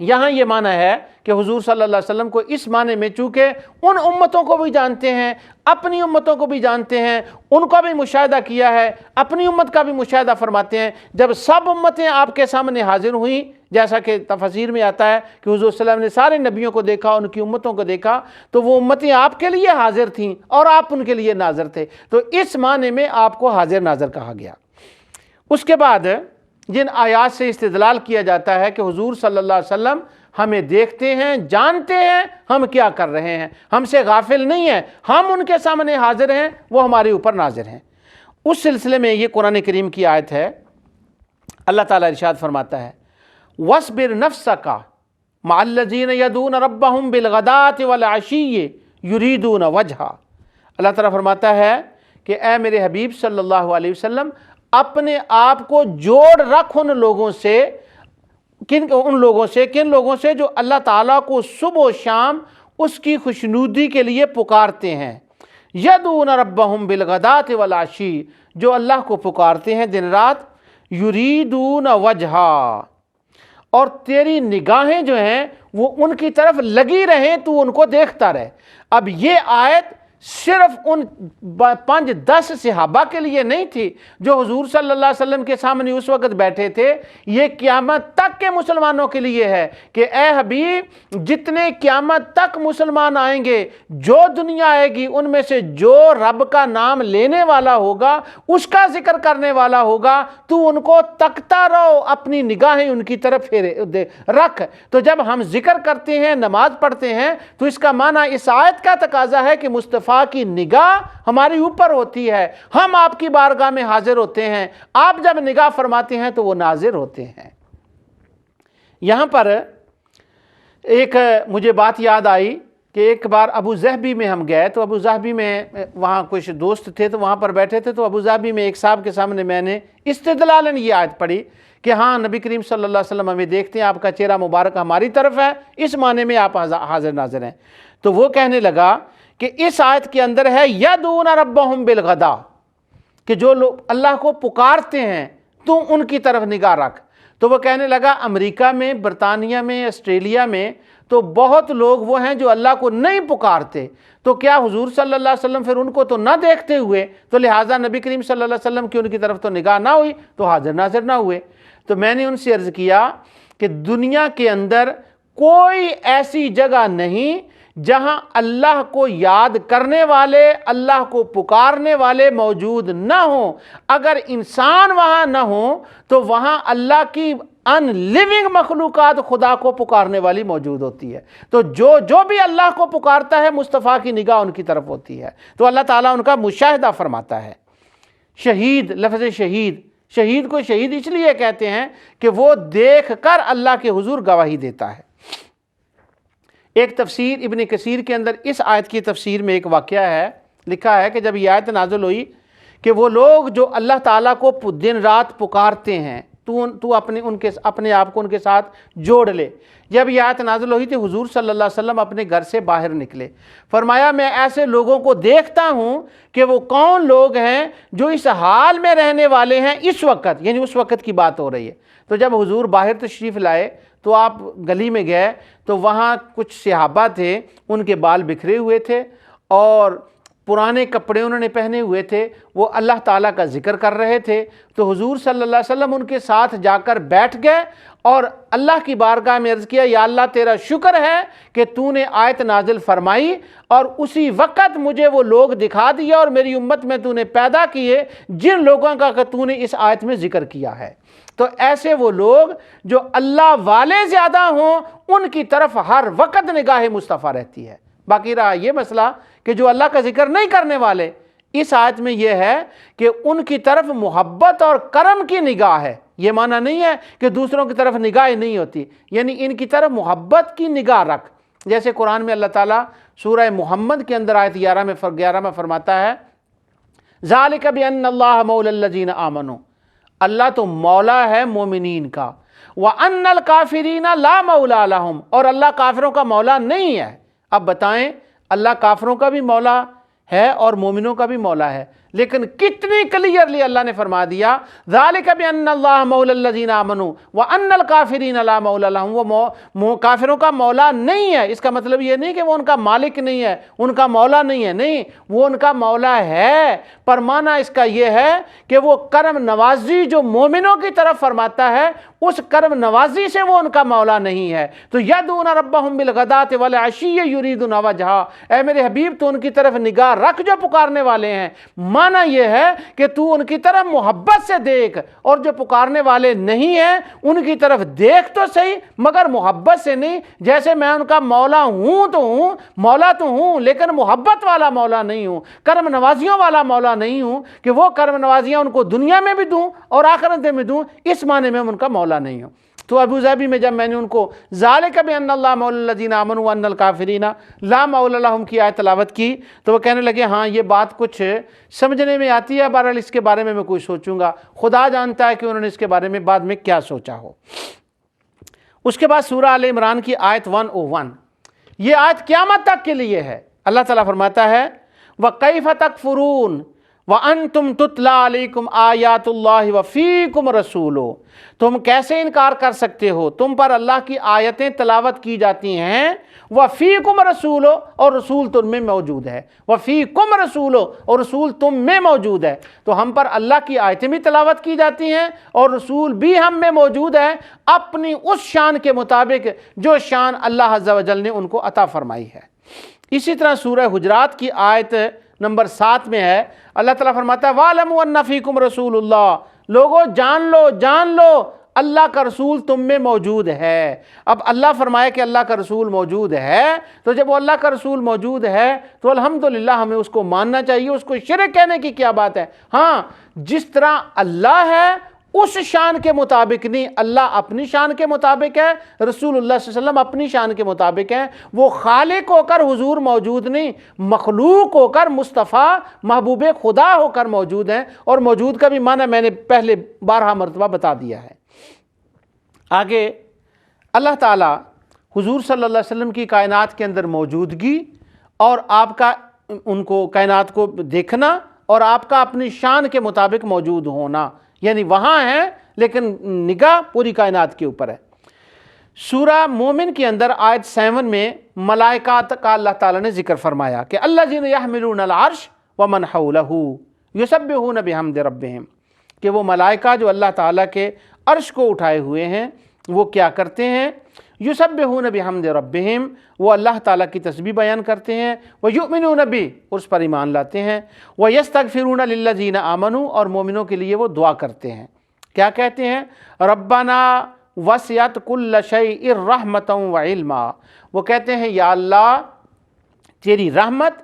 یہاں یہ معنی ہے کہ حضور صلی اللہ علیہ وسلم کو اس معنی میں چونکہ ان امتوں کو بھی جانتے ہیں، اپنی امتوں کو بھی جانتے ہیں، ان کا بھی مشاہدہ کیا ہے، اپنی امت کا بھی مشاہدہ فرماتے ہیں، جب سب امتیں آپ کے سامنے حاضر ہوئیں، جیسا کہ تفسیر میں آتا ہے کہ حضور صلی اللہ علیہ وسلم نے سارے نبیوں کو دیکھا، ان کی امتوں کو دیکھا، تو وہ امتیں آپ کے لیے حاضر تھیں اور آپ ان کے لیے ناظر تھے، تو اس معنی میں آپ کو حاضر ناظر کہا گیا۔ اس کے بعد جن آیات سے استدلال کیا جاتا ہے کہ حضور صلی اللہ علیہ وسلم ہمیں دیکھتے ہیں، جانتے ہیں ہم کیا کر رہے ہیں، ہم سے غافل نہیں ہیں، ہم ان کے سامنے حاضر ہیں، وہ ہمارے اوپر ناظر ہیں، اس سلسلے میں یہ قرآن کریم کی آیت ہے۔ اللہ تعالیٰ ارشاد فرماتا ہے وَاصْبِرْ نَفْسَكَ مَعَ الَّذِينَ يَدْعُونَ رَبَّهُمْ بِالْغَدَاةِ وَالْعَشِيِّ يُرِيدُونَ وَجْهَهُ۔ اللہ تعالیٰ فرماتا ہے کہ اے میرے حبیب صلی اللہ علیہ وسلم، اپنے آپ کو جوڑ رکھ ان لوگوں سے، کن لوگوں سے جو اللہ تعالیٰ کو صبح و شام اس کی خوشنودی کے لیے پکارتے ہیں، یدعون ربہم بالغداۃ والعشی، جو اللہ کو پکارتے ہیں دن رات، یریدون وجہا، اور تیری نگاہیں جو ہیں وہ ان کی طرف لگی رہیں، تو ان کو دیکھتا رہے۔ اب یہ آیت صرف ان 5-10 صحابہ کے لیے نہیں تھی جو حضور صلی اللہ علیہ وسلم کے سامنے اس وقت بیٹھے تھے، یہ قیامت تک کے مسلمانوں کے لیے ہے کہ اے حبیب، جتنے قیامت تک مسلمان آئیں گے، جو دنیا آئے گی، ان میں سے جو رب کا نام لینے والا ہوگا، اس کا ذکر کرنے والا ہوگا، تو ان کو تکتا رہو، اپنی نگاہیں ان کی طرف رکھ۔ تو جب ہم ذکر کرتے ہیں، نماز پڑھتے ہیں، تو اس کا معنی اس آیت کا تقاضا ہے کہ مصطفیٰ کی نگاہ ہماری اوپر ہوتی ہے، ہم آپ کی بارگاہ میں حاضر ہوتے ہیں، آپ جب نگاہ فرماتے ہیں تو وہ ناظر ہوتے ہیں۔ یہاں پر ایک مجھے بات یاد آئی کہ ایک بار ابو ظہبی میں ہم گئے، تو ابو ظہبی میں وہاں کچھ دوست تھے، تو وہاں پر بیٹھے تھے، تو ابو ظہبی میں ایک صاحب کے سامنے میں نے استدلالً یہ آیت پڑھی کہ ہاں نبی کریم صلی اللہ علیہ وسلم ہمیں دیکھتے ہیں، آپ کا چہرہ مبارک ہماری طرف ہے، اس معنی میں آپ حاضر ناظر ہیں۔ تو وہ کہنے لگا کہ اس آیت کے اندر ہے یدعون ربہم بالغدا، کہ جو لوگ اللہ کو پکارتے ہیں تو ان کی طرف نگاہ رکھ۔ تو وہ کہنے لگا امریکہ میں، برطانیہ میں، آسٹریلیا میں تو بہت لوگ وہ ہیں جو اللہ کو نہیں پکارتے، تو کیا حضور صلی اللہ علیہ وسلم پھر ان کو تو نہ دیکھتے ہوئے، تو لہٰذا نبی کریم صلی اللہ علیہ وسلم کی ان کی طرف تو نگاہ نہ ہوئی، تو حاضر ناظر نہ ہوئے۔ تو میں نے ان سے عرض کیا کہ دنیا کے اندر کوئی ایسی جگہ نہیں جہاں اللہ کو یاد کرنے والے، اللہ کو پکارنے والے موجود نہ ہوں۔ اگر انسان وہاں نہ ہوں تو وہاں اللہ کی ان لیونگ مخلوقات خدا کو پکارنے والی موجود ہوتی ہے، تو جو بھی اللہ کو پکارتا ہے مصطفیٰ کی نگاہ ان کی طرف ہوتی ہے، تو اللہ تعالیٰ ان کا مشاہدہ فرماتا ہے۔ شہید، لفظ شہید کو شہید اس لیے کہتے ہیں کہ وہ دیکھ کر اللہ کے حضور گواہی دیتا ہے۔ ایک تفسیر ابن کثیر کے اندر اس آیت کی تفسیر میں ایک واقعہ ہے، لکھا ہے کہ جب یہ آیت نازل ہوئی کہ وہ لوگ جو اللہ تعالیٰ کو دن رات پکارتے ہیں، تو اپنے آپ کو ان کے ساتھ جوڑ لے۔ جب یہ آیت نازل ہوئی تو حضور صلی اللہ علیہ وسلم اپنے گھر سے باہر نکلے، فرمایا میں ایسے لوگوں کو دیکھتا ہوں کہ وہ کون لوگ ہیں جو اس حال میں رہنے والے ہیں اس وقت، یعنی اس وقت کی بات ہو رہی ہے۔ تو جب حضور باہر تشریف لائے تو آپ گلی میں گئے تو وہاں کچھ صحابہ تھے، ان کے بال بکھرے ہوئے تھے اور پرانے کپڑے انہوں نے پہنے ہوئے تھے، وہ اللہ تعالیٰ کا ذکر کر رہے تھے۔ تو حضور صلی اللہ علیہ وسلم ان کے ساتھ جا کر بیٹھ گئے اور اللہ کی بارگاہ میں عرض کیا، یا اللہ تیرا شکر ہے کہ تو نے آیت نازل فرمائی اور اسی وقت مجھے وہ لوگ دکھا دیا اور میری امت میں تو نے پیدا کیے جن لوگوں کا کہ تو نے اس آیت میں ذکر کیا ہے۔ تو ایسے وہ لوگ جو اللہ والے زیادہ ہوں ان کی طرف ہر وقت نگاہ مصطفیٰ رہتی ہے۔ باقی رہا یہ مسئلہ کہ جو اللہ کا ذکر نہیں کرنے والے، اس آیت میں یہ ہے کہ ان کی طرف محبت اور کرم کی نگاہ ہے۔ یہ معنی نہیں ہے کہ دوسروں کی طرف نگاہ نہیں ہوتی، یعنی ان کی طرف محبت کی نگاہ رکھ۔ جیسے قرآن میں اللہ تعالیٰ سورہ محمد کے اندر آیت 11 میں فرماتا ہے ذالک بأن اللہ مولی الذین آمنوا، اللہ تو مولا ہے مومنین کا، وَأَنَّ الْكَافِرِينَ لَا مَوْلَى لَهُمْ، اور اللہ کافروں کا مولا نہیں ہے۔ اب بتائیں، اللہ کافروں کا بھی مولا ہے اور مومنوں کا بھی مولا ہے، لیکن کتنی کلیئرلی اللہ نے فرما دیا ذالک بان اللہ مولا الذین آمنوا وان الکافرین لا مولا لهم، وہ کافروں کا مولا نہیں ہے۔ اس کا مطلب یہ نہیں کہ وہ ان کا مالک نہیں ہے، ان کا مولا نہیں ہے، نہیں، وہ ان کا مولا ہے، پر معنی اس کا یہ ہے کہ وہ کرم نوازی جو مومنوں کی طرف فرماتا ہے، اس کرم نوازی سے وہ ان کا مولا نہیں ہے۔ تو یدعون ربهم بالغداۃ والعشی یریدون وجہہ، اے میرے حبیب تو ان کی طرف نگاہ رکھ جو پکارنے والے ہیں۔ معنی یہ ہے کہ تو ان کی طرف محبت سے دیکھ، اور جو پکارنے والے نہیں ہیں ان کی طرف دیکھ تو صحیح مگر محبت سے نہیں۔ جیسے میں ان کا مولا ہوں تو ہوں، مولا تو ہوں لیکن محبت والا مولا نہیں ہوں، کرم نوازیوں والا مولا نہیں ہوں کہ وہ کرم نوازیاں ان کو دنیا میں بھی دوں اور آخرت میں دوں، اس معنی میں ان کا مولا نہیں ہوں۔ تو ابوظہبی میں جب میں نے ان کو ذالک بان اللہ مولا الذین آمنوا وان الکافرین لا مولا لهم کی آیت تلاوت کی تو وہ کہنے لگے ہاں یہ بات کچھ سمجھنے میں آتی ہے، بہرحال اس کے بارے میں کوئی سوچوں گا، خدا جانتا ہے کہ انہوں نے اس کے بارے میں بعد میں کیا سوچا ہو۔ اس کے بعد سورہ آل عمران کی آیت 101، یہ آیت قیامت تک کے لیے ہے۔ اللہ تعالیٰ فرماتا ہے وَكَيْفَ تَكْفُرُونَ وَأَنْتُمْ تُتْلَى عَلَيْكُمْ آيَاتُ اللَّهِ وَفِيكُمْ رَسُولُهُ، تم کیسے انکار کر سکتے ہو، تم پر اللہ کی آیتیں تلاوت کی جاتی ہیں، وَفِيكُمْ رَسُولُهُ، اور رسول تم میں موجود ہے، وَفِيكُمْ رَسُولُهُ، اور رسول تم میں موجود ہے۔ تو ہم پر اللہ کی آیتیں بھی تلاوت کی جاتی ہیں اور رسول بھی ہم میں موجود ہے، اپنی اس شان کے مطابق جو شان اللہ عز و جل نے ان کو عطا فرمائی ہے۔ اسی طرح سورہ حجرات کی آیت نمبر 7 میں ہے، اللہ تعالیٰ فرماتا ہے وَاعْلَمُوا أَنَّ فِيكُمْ رَسُولُ اللَّهِ، لوگو جان لو اللہ کا رسول تم میں موجود ہے۔ اب اللہ فرمائے کہ اللہ کا رسول موجود ہے، تو جب وہ اللہ کا رسول موجود ہے تو الحمدللہ ہمیں اس کو ماننا چاہیے، اس کو شرک کہنے کی کیا بات ہے۔ ہاں جس طرح اللہ ہے اس شان کے مطابق نہیں، اللہ اپنی شان کے مطابق ہے، رسول اللہ صلی اللہ علیہ وسلم اپنی شان کے مطابق ہیں۔ وہ خالق ہو کر حضور موجود نہیں، مخلوق ہو کر مصطفیٰ محبوب خدا ہو کر موجود ہیں، اور موجود کا بھی معنی میں نے پہلے 12 مرتبہ بتا دیا ہے۔ آگے اللہ تعالیٰ حضور صلی اللہ علیہ وسلم کی کائنات کے اندر موجودگی اور آپ کا ان کو کائنات کو دیکھنا اور آپ کا اپنی شان کے مطابق موجود ہونا، یعنی وہاں ہے لیکن نگاہ پوری کائنات کے اوپر ہے۔ سورہ مومن کے اندر آیت 7 میں ملائکات کا اللہ تعالیٰ نے ذکر فرمایا کہ الذین یحملون العرش ومن حولہ یسبحون بحمد ربہم، کہ وہ ملائکہ جو اللہ تعالیٰ کے عرش کو اٹھائے ہوئے ہیں وہ کیا کرتے ہیں، یسبحون بحمد ربہم، وہ اللہ تعالیٰ کی تسبیح بیان کرتے ہیں، ویؤمنون بہ، اس پر ایمان لاتے ہیں، ویستغفرون للذین آمنوا، اور مومنوں کے لیے وہ دعا کرتے ہیں۔ کیا کہتے ہیں؟ ربنا وسعت کل شیء رحمتا وعلما، وہ کہتے ہیں یا اللہ تیری رحمت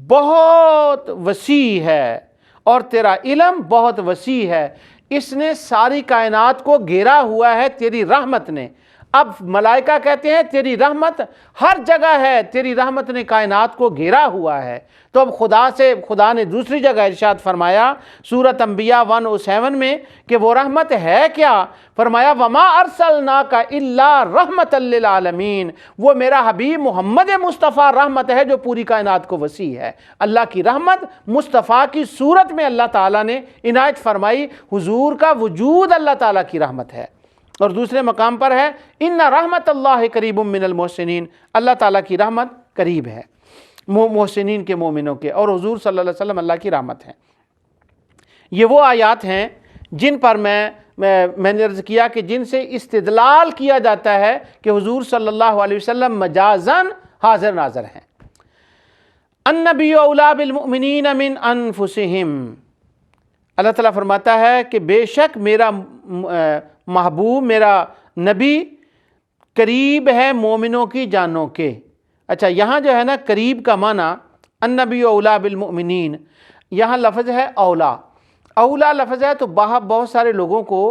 بہت وسیع ہے اور تیرا علم بہت وسیع ہے، اس نے ساری کائنات کو گھیرا ہوا ہے تیری رحمت نے۔ اب ملائکہ کہتے ہیں تیری رحمت ہر جگہ ہے، تیری رحمت نے کائنات کو گھیرا ہوا ہے۔ تو اب خدا نے دوسری جگہ ارشاد فرمایا سورۃ انبیاء 107 میں کہ وہ رحمت ہے کیا؟ فرمایا وما ارسلناک الا رحمتا للعالمین، وہ میرا حبیب محمد مصطفیٰ رحمت ہے جو پوری کائنات کو وسیع ہے۔ اللہ کی رحمت مصطفیٰ کی صورت میں اللہ تعالیٰ نے عنایت فرمائی، حضور کا وجود اللہ تعالیٰ کی رحمت ہے۔ اور دوسرے مقام پر ہے ان رحمت اللہ قریب من المحسنین، اللہ تعالیٰ کی رحمت قریب ہے محسنین کے، مومنوں کے، اور حضور صلی اللہ علیہ وسلم اللہ کی رحمت ہے۔ یہ وہ آیات ہیں جن پر میں نے عرض کیا کہ جن سے استدلال کیا جاتا ہے کہ حضور صلی اللہ علیہ وسلم مجازاً حاضر ناظر ہیں۔ النبی اولی بالمؤمنین من انفسہم، اللہ تعالیٰ فرماتا ہے کہ بے شک میرا محبوب، میرا نبی قریب ہے مومنوں کی جانوں کے۔ اچھا یہاں جو ہے نا قریب کا معنی النبی اولی بالمؤمنین، یہاں لفظ ہے اولا، اولا لفظ ہے تو بہت سارے لوگوں کو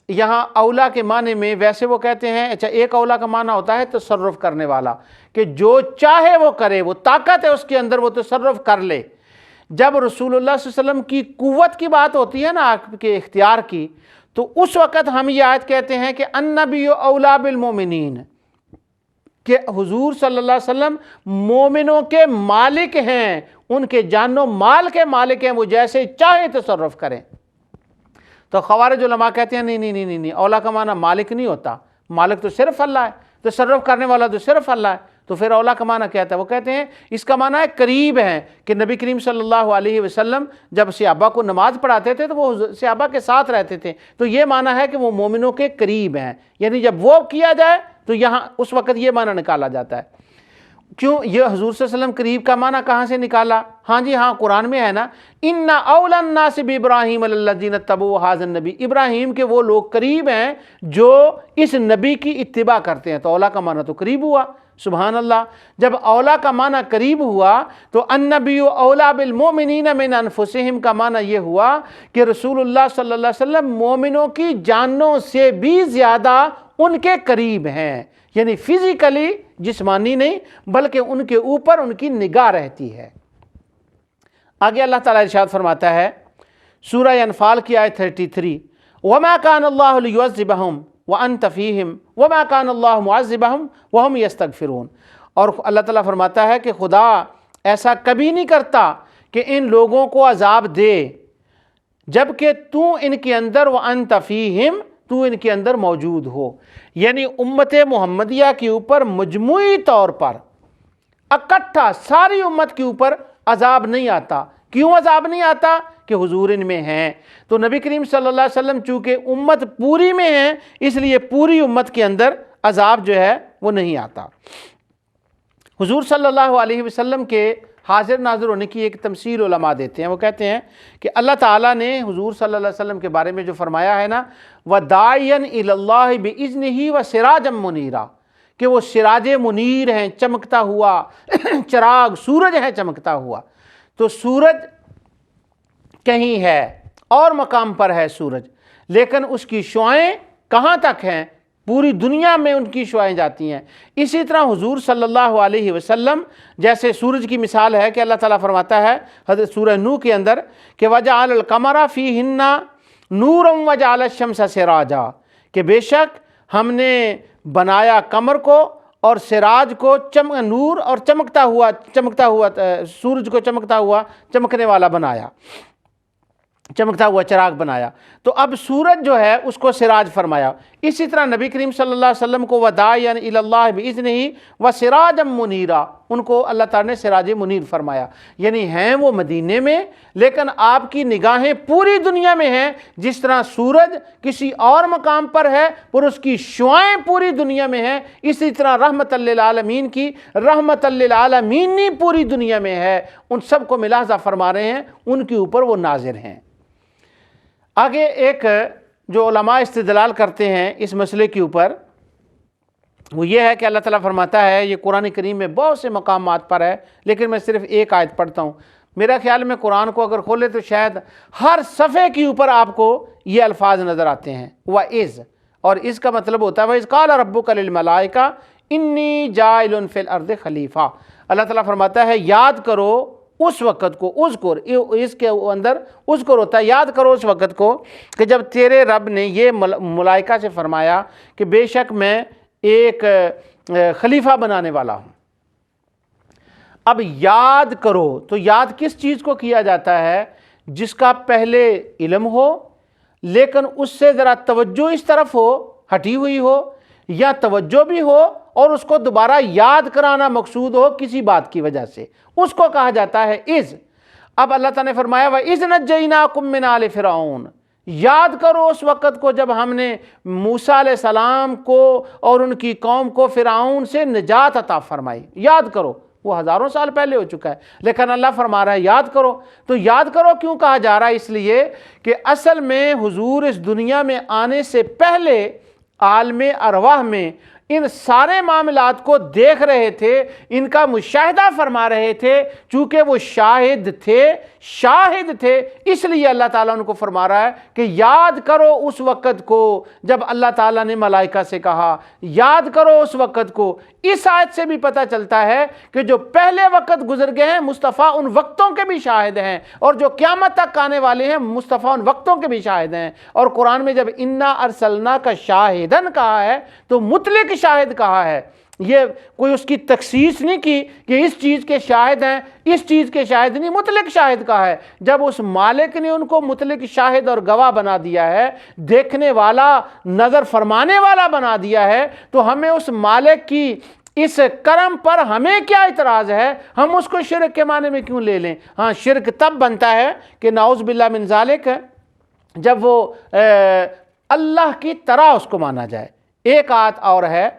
یہاں اولا کے معنی میں ویسے وہ کہتے ہیں، اچھا ایک اولا کا معنی ہوتا ہے تصرف کرنے والا، کہ جو چاہے وہ کرے، وہ طاقت ہے اس کے اندر، وہ تصرف کر لے۔ جب رسول اللہ صلی اللہ علیہ وسلم کی قوت کی بات ہوتی ہے نا، آپ کے اختیار کی، تو اس وقت ہم یہ آیت کہتے ہیں کہ النبی اولی بالمؤمنین، کہ حضور صلی اللہ علیہ وسلم مومنوں کے مالک ہیں، ان کے جان و مال کے مالک ہیں، وہ جیسے چاہیں تصرف کریں۔ تو خوارج علماء کہتے ہیں نہیں، اولا کا معنی مالک نہیں ہوتا، مالک تو صرف اللہ ہے، تصرف کرنے والا تو صرف اللہ ہے، تو پھر اولا کا معنی کیا ہے؟ وہ کہتے ہیں اس کا معنی ہے قریب ہیں، کہ نبی کریم صلی اللہ علیہ وسلم جب صحابہ کو نماز پڑھاتے تھے تو وہ صحابہ کے ساتھ رہتے تھے، تو یہ معنی ہے کہ وہ مومنوں کے قریب ہیں، یعنی جب وہ کیا جائے تو یہاں اس وقت یہ معنی نکالا جاتا ہے۔ کیوں یہ حضور صلی اللہ علیہ وسلم قریب کا معنی کہاں سے نکالا؟ ہاں جی ہاں، قرآن میں ہے نا، اِنَّ أَوْلَى النَّاسِ بِإِبْرَاهِيمَ الَّذِينَ اتَّبَعُوا هَٰذَا النَّبِيَّ، ابراہیم کے وہ لوگ قریب ہیں جو اس نبی کی اتباع کرتے ہیں، تو اولا کا معنی تو قریب ہوا۔ سبحان اللہ، جب اولا کا معنی قریب ہوا تو النبی اولا بالمؤمنین من انفسہم کا معنی یہ ہوا کہ رسول اللہ صلی اللہ علیہ وسلم مومنوں کی جانوں سے بھی زیادہ ان کے قریب ہیں، یعنی فزیکلی جسمانی نہیں بلکہ ان کے اوپر ان کی نگاہ رہتی ہے۔ آگے اللہ تعالیٰ ارشاد فرماتا ہے سورہ انفال کی آیت 33، وَمَا كَانَ اللَّهُ لِيُعَذِّبَهُمْ وَأَنْتَ فِيهِمْ وَمَا كَانَ اللَّهُ مُعَذِّبَهُمْ وَهُمْ يَسْتَغْفِرُونَ، اور اللہ تعالیٰ فرماتا ہے کہ خدا ایسا کبھی نہیں کرتا کہ ان لوگوں کو عذاب دے جبکہ تو ان کے اندر وَأَنْتَ فِيهِمْ، تو ان کے اندر موجود ہو، یعنی امت محمدیہ کے اوپر مجموعی طور پر اکٹھا ساری امت کے اوپر عذاب نہیں آتا۔ کیوں عذاب نہیں آتا؟ کہ حضور ان میں ہیں، تو نبی کریم صلی اللہ علیہ وسلم چونکہ امت پوری میں ہیں اس لیے پوری امت کے اندر عذاب جو ہے وہ نہیں آتا۔ حضور صلی اللہ علیہ وسلم کے حاضر ناظر ہونے کی ایک تمثیل علماء دیتے ہیں، وہ کہتے ہیں کہ اللہ تعالیٰ نے حضور صلی اللہ علیہ وسلم کے بارے میں جو فرمایا ہے نا، وَدَاعِيًا إِلَى اللَّهِ بِإِذْنِهِ وَسِرَاجًا مُنِيرًا، کہ وہ سراج منیر ہیں، چمکتا ہوا چراغ، سورج ہے چمکتا ہوا۔ تو سورج کہیں ہے اور مقام پر ہے سورج، لیکن اس کی شعائیں کہاں تک ہیں؟ پوری دنیا میں ان کی شعائیں جاتی ہیں۔ اسی طرح حضور صلی اللہ علیہ وسلم جیسے سورج کی مثال ہے کہ اللہ تعالیٰ فرماتا ہے حضرت سورہ نوح کے اندر کہ وَجَعَلَ الْقَمَرَ فِيهِنَّ نُورًا وَجَعَلَ الشَّمْسَ سِرَاجًا، کہ بے شک ہم نے بنایا قمر کو اور سراج کو نور اور چمکتا ہوا سورج کو چمکنے والا بنایا، چمکتا ہوا چراغ بنایا، تو اب سورج جو ہے اس کو سراج فرمایا۔ اسی طرح نبی کریم صلی اللہ علیہ وسلم کو وَدَاعِيًا إِلَى اللَّهِ بِإِذْنِهِ وَسِرَاجًا مُنِيرًا، ان کو اللہ تعالیٰ نے سراج منیر فرمایا، یعنی ہیں وہ مدینے میں لیکن آپ کی نگاہیں پوری دنیا میں ہیں، جس طرح سورج کسی اور مقام پر ہے پر اس کی شعائیں پوری دنیا میں ہیں، اسی طرح رحمت للعالمین کی رحمت للعالمینی پوری دنیا میں ہے، ان سب کو ملاحظہ فرما رہے ہیں، ان کے اوپر وہ ناظر ہیں۔ آگے ایک جو علماء استدلال کرتے ہیں اس مسئلے کے اوپر وہ یہ ہے کہ اللہ تعالیٰ فرماتا ہے، یہ قرآن کریم میں بہت سے مقامات پر ہے لیکن میں صرف ایک آیت پڑھتا ہوں، میرا خیال میں قرآن کو اگر کھولے تو شاید ہر صفحے کے اوپر آپ کو یہ الفاظ نظر آتے ہیں، وَإِذْ، اور اس کا مطلب ہوتا ہے وَإِذْ قَالَ رَبُّكَ لِلْمَلَائِكَةِ إِنِّي جَاعِلٌ فِي الْأَرْضِ خلیفہ، اللہ تعالیٰ فرماتا ہے یاد کرو اس وقت کو، اذکر، اس کے اندر اذکر ہوتا ہے، یاد کرو اس وقت کو کہ جب تیرے رب نے یہ ملائکہ سے فرمایا کہ بے شک میں ایک خلیفہ بنانے والا ہوں۔ اب یاد کرو، تو یاد کس چیز کو کیا جاتا ہے؟ جس کا پہلے علم ہو لیکن اس سے ذرا توجہ اس طرف ہو، ہٹی ہوئی ہو، یا توجہ بھی ہو اور اس کو دوبارہ یاد کرانا مقصود ہو کسی بات کی وجہ سے، اس کو کہا جاتا ہے اذ۔ اب اللہ تعالیٰ نے فرمایا وَإِذْ نَجَّيْنَاكُم مِّنْ آلِ فِرْعَوْنَ، یاد کرو اس وقت کو جب ہم نے موسیٰ علیہ السلام کو اور ان کی قوم کو فرعون سے نجات عطا فرمائی، یاد کرو، وہ ہزاروں سال پہلے ہو چکا ہے لیکن اللہ فرما رہا ہے یاد کرو۔ تو یاد کرو کیوں کہا جا رہا ہے؟ اس لیے کہ اصل میں حضور اس دنیا میں آنے سے پہلے عالم ارواح میں ان سارے معاملات کو دیکھ رہے تھے، ان کا مشاہدہ فرما رہے تھے، چونکہ وہ شاہد تھے، اس لیے اللہ تعالیٰ ان کو فرما رہا ہے کہ یاد کرو اس وقت کو جب اللہ تعالیٰ نے ملائکہ سے کہا، یاد کرو اس وقت کو۔ اس آیت سے بھی پتہ چلتا ہے کہ جو پہلے وقت گزر گئے ہیں مصطفیٰ ان وقتوں کے بھی شاہد ہیں، اور جو قیامت تک آنے والے ہیں مصطفیٰ ان وقتوں کے بھی شاہد ہیں۔ اور قرآن میں جب انا ارسلناک شاہدن کہا ہے تو مطلق شاہد کہا ہے، یہ کوئی اس کی تخصیص نہیں کی کہ اس چیز کے شاہد ہیں، اس چیز کے شاہد نہیں، مطلق شاہد کا ہے۔ جب اس مالک نے ان کو مطلق شاہد اور گواہ بنا دیا ہے، دیکھنے والا، نظر فرمانے والا بنا دیا ہے، تو ہمیں اس مالک کی اس کرم پر ہمیں کیا اعتراض ہے؟ ہم اس کو شرک کے معنی میں کیوں لے لیں؟ ہاں، شرک تب بنتا ہے کہ نعوذ باللہ من ذالک جب وہ اللہ کی طرح اس کو مانا جائے۔ ایک آیت اور ہے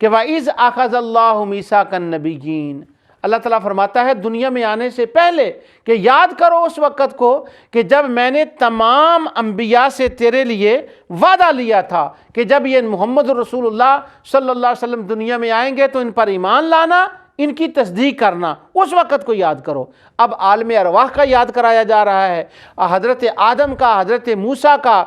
کہ وَإِذْ أَخَذَ اللَّهُ مِيثَاقَ النَّبِيِّينَ، اللہ تعالیٰ فرماتا ہے دنیا میں آنے سے پہلے کہ یاد کرو اس وقت کو کہ جب میں نے تمام انبیاء سے تیرے لیے وعدہ لیا تھا کہ جب یہ محمد رسول اللہ صلی اللہ علیہ وسلم دنیا میں آئیں گے تو ان پر ایمان لانا، ان کی تصدیق کرنا، اس وقت کو یاد کرو۔ اب عالم ارواح کا یاد کرایا جا رہا ہے، حضرت آدم کا، حضرت موسیٰ کا،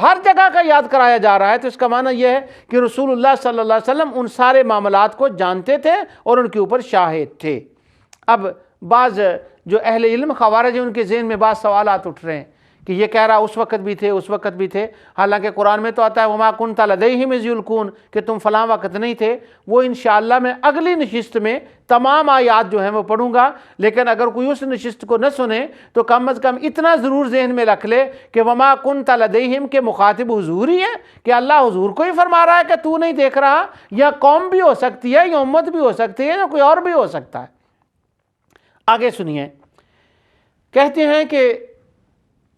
ہر جگہ کا یاد کرایا جا رہا ہے۔ تو اس کا معنی یہ ہے کہ رسول اللہ صلی اللہ علیہ وسلم ان سارے معاملات کو جانتے تھے اور ان کے اوپر شاہد تھے۔ اب بعض جو اہل علم خوارج ہیں ان کے ذہن میں بعض سوالات اٹھ رہے ہیں کہ یہ کہہ رہا اس وقت بھی تھے، اس وقت بھی تھے، حالانکہ قرآن میں تو آتا ہے وَمَا كُنْتَ لَدَيْهِمْ إِذْ يُلْقُونَ کہ تم فلاں وقت نہیں تھے۔ وہ انشاءاللہ میں اگلی نشست میں تمام آیات جو ہیں وہ پڑھوں گا، لیکن اگر کوئی اس نشست کو نہ سنے تو کم از کم اتنا ضرور ذہن میں رکھ لے کہ وَمَا كُنْتَ لَدَيْهِمْ کے مخاطب حضور ہی ہے، کہ اللہ حضور کو ہی فرما رہا ہے کہ تو نہیں دیکھ رہا، یا قوم بھی ہو سکتی ہے، یا امت بھی ہو سکتی ہے، یا کوئی اور بھی ہو سکتا ہے۔ آگے سنیے، کہتے ہیں کہ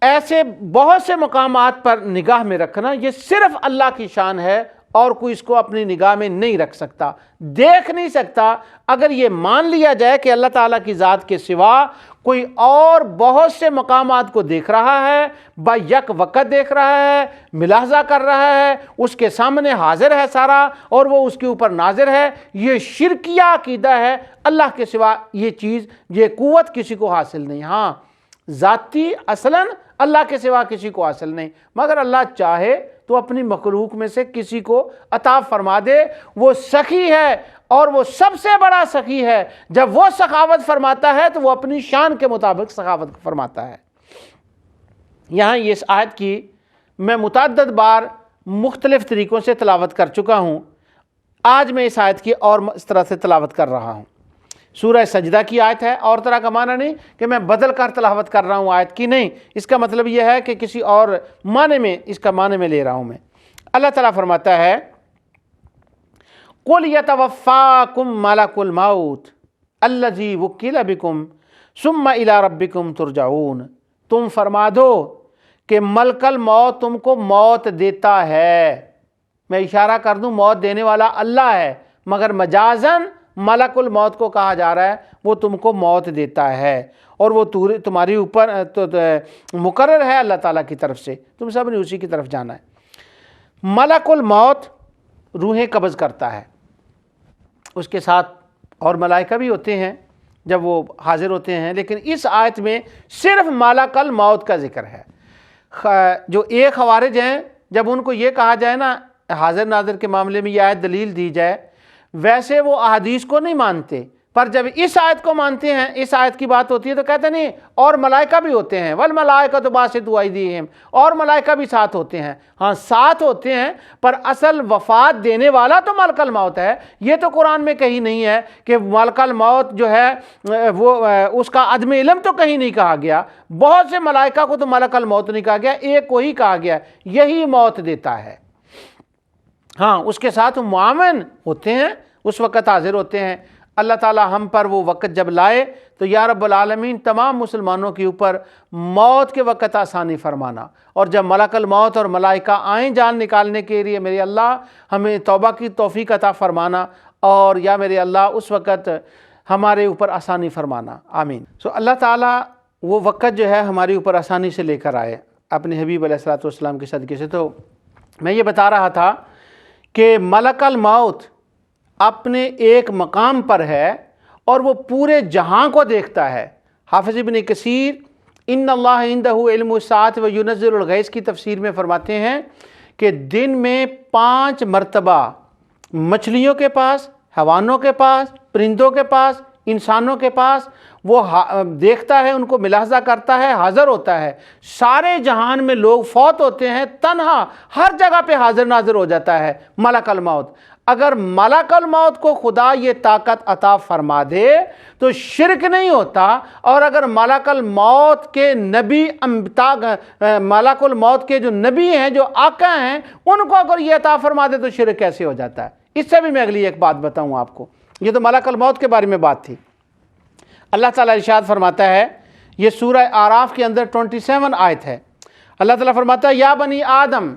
ایسے بہت سے مقامات پر نگاہ میں رکھنا یہ صرف اللہ کی شان ہے، اور کوئی اس کو اپنی نگاہ میں نہیں رکھ سکتا، دیکھ نہیں سکتا۔ اگر یہ مان لیا جائے کہ اللہ تعالیٰ کی ذات کے سوا کوئی اور بہت سے مقامات کو دیکھ رہا ہے، با یک وقت دیکھ رہا ہے، ملاحظہ کر رہا ہے، اس کے سامنے حاضر ہے سارا اور وہ اس کے اوپر ناظر ہے، یہ شرکیہ عقیدہ ہے۔ اللہ کے سوا یہ چیز، یہ قوت کسی کو حاصل نہیں۔ ہاں، ذاتی اصلاً اللہ کے سوا کسی کو حاصل نہیں، مگر اللہ چاہے تو اپنی مخلوق میں سے کسی کو عطا فرما دے۔ وہ سخی ہے اور وہ سب سے بڑا سخی ہے۔ جب وہ سخاوت فرماتا ہے تو وہ اپنی شان کے مطابق سخاوت فرماتا ہے۔ یہاں اس آیت کی میں متعدد بار مختلف طریقوں سے تلاوت کر چکا ہوں، آج میں اس آیت کی اور اس طرح سے تلاوت کر رہا ہوں۔ سورہ سجدہ کی آیت ہے، اور طرح کا معنی نہیں کہ میں بدل کر تلاوت کر رہا ہوں آیت کی، نہیں، اس کا مطلب یہ ہے کہ کسی اور معنی میں، اس کا معنی میں لے رہا ہوں میں۔ اللہ تعالیٰ فرماتا ہے قُلْ يَتَوَفَّاكُمْ مَلَكُ الْمَوْتِ الَّذِي وُكِّلَ بِكُمْ ثُمَّ إِلَىٰ رَبِّكُمْ تُرْجَعُونَ، تم فرما دو کہ ملک الموت تم کو موت دیتا ہے۔ میں اشارہ کر دوں موت دینے والا اللہ ہے، مگر مجازاً ملک الموت کو کہا جا رہا ہے، وہ تم کو موت دیتا ہے، اور وہ تمہاری اوپر مقرر ہے اللہ تعالیٰ کی طرف سے، تم سب نے اسی کی طرف جانا ہے۔ ملک الموت روحیں قبض کرتا ہے، اس کے ساتھ اور ملائکہ بھی ہوتے ہیں جب وہ حاضر ہوتے ہیں، لیکن اس آیت میں صرف ملک الموت کا ذکر ہے۔ جو ایک خوارج ہیں، جب ان کو یہ کہا جائے نا حاضر ناظر کے معاملے میں یہ آیت دلیل دی جائے، ویسے وہ احادیث کو نہیں مانتے، پر جب اس آیت کو مانتے ہیں، اس آیت کی بات ہوتی ہے تو کہتے نہیں اور ملائکہ بھی ہوتے ہیں، والملائکۃ باسطوا ایدیہم، اور ملائکہ بھی ساتھ ہوتے ہیں۔ ہاں، ساتھ ہوتے ہیں، پر اصل وفات دینے والا تو ملک الموت ہے۔ یہ تو قرآن میں کہیں نہیں ہے کہ ملک الموت جو ہے وہ اس کا عدم علم تو کہیں نہیں کہا گیا، بہت سے ملائکہ کو تو ملک الموت نہیں کہا گیا، ایک کو ہی کہا گیا، یہی موت دیتا ہے۔ ہاں، اس کے ساتھ معاون ہوتے ہیں، اس وقت حاضر ہوتے ہیں۔ اللہ تعالی ہم پر وہ وقت جب لائے تو یا رب العالمین تمام مسلمانوں کے اوپر موت کے وقت آسانی فرمانا، اور جب ملک الموت اور ملائکہ آئیں جان نکالنے کے لیے، میرے اللہ ہمیں توبہ کی توفیق عطا فرمانا، اور یا میرے اللہ اس وقت ہمارے اوپر آسانی فرمانا، آمین۔ اللہ تعالیٰ وہ وقت جو ہے ہمارے اوپر آسانی سے لے کر آئے اپنے حبیب علیہ الصلوۃ والسلام کے صدقے سے۔ تو میں یہ بتا رہا تھا کہ ملک الموت اپنے ایک مقام پر ہے اور وہ پورے جہاں کو دیکھتا ہے۔ حافظ ابن کثیر ان اللہ عندہ علم الساعۃ وینزل الغیث کی تفسیر میں فرماتے ہیں کہ دن میں 5 مرتبہ مچھلیوں کے پاس، حیوانوں کے پاس، پرندوں کے پاس، انسانوں کے پاس وہ دیکھتا ہے، ان کو ملاحظہ کرتا ہے، حاضر ہوتا ہے۔ سارے جہان میں لوگ فوت ہوتے ہیں، تنہا ہر جگہ پہ حاضر ناظر ہو جاتا ہے ملک الموت۔ اگر ملک الموت کو خدا یہ طاقت عطا فرما دے تو شرک نہیں ہوتا، اور اگر ملک الموت کے نبی ملک الموت کے جو نبی ہیں، جو آقا ہیں، ان کو اگر یہ عطا فرما دے تو شرک کیسے ہو جاتا ہے؟ اس سے بھی میں اگلی ایک بات بتاؤں آپ کو۔ یہ تو ملک الموت کے بارے میں بات تھی۔ اللہ تعالیٰ ارشاد فرماتا ہے، یہ سورہ اعراف کے اندر 27 آیت ہے، اللہ تعالیٰ فرماتا ہے یا بنی آدم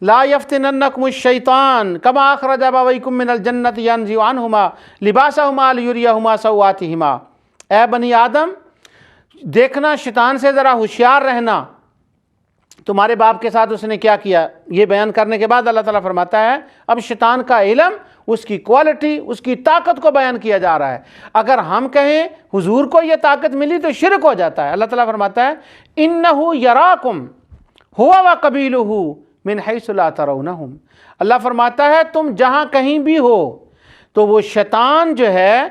لا یفتننکم الشیطان کما اخرج ابویکم من الجنۃ ینزع عنہما لباسہما لیریہما سوآتہما۔ اے بنی آدم، دیکھنا شیطان سے ذرا ہوشیار رہنا، تمہارے باپ کے ساتھ اس نے کیا کیا۔ یہ بیان کرنے کے بعد اللہ تعالیٰ فرماتا ہے اب شیطان کا علم، اس کی کوالٹی، اس کی طاقت کو بیان کیا جا رہا ہے۔ اگر ہم کہیں حضور کو یہ طاقت ملی تو شرک ہو جاتا ہے۔ اللہ تعالیٰ فرماتا ہے انہ یراکم ہو وقبیلہ من حیث لا ترونہم۔ اللہ فرماتا ہے تم جہاں کہیں بھی ہو تو وہ شیطان جو ہے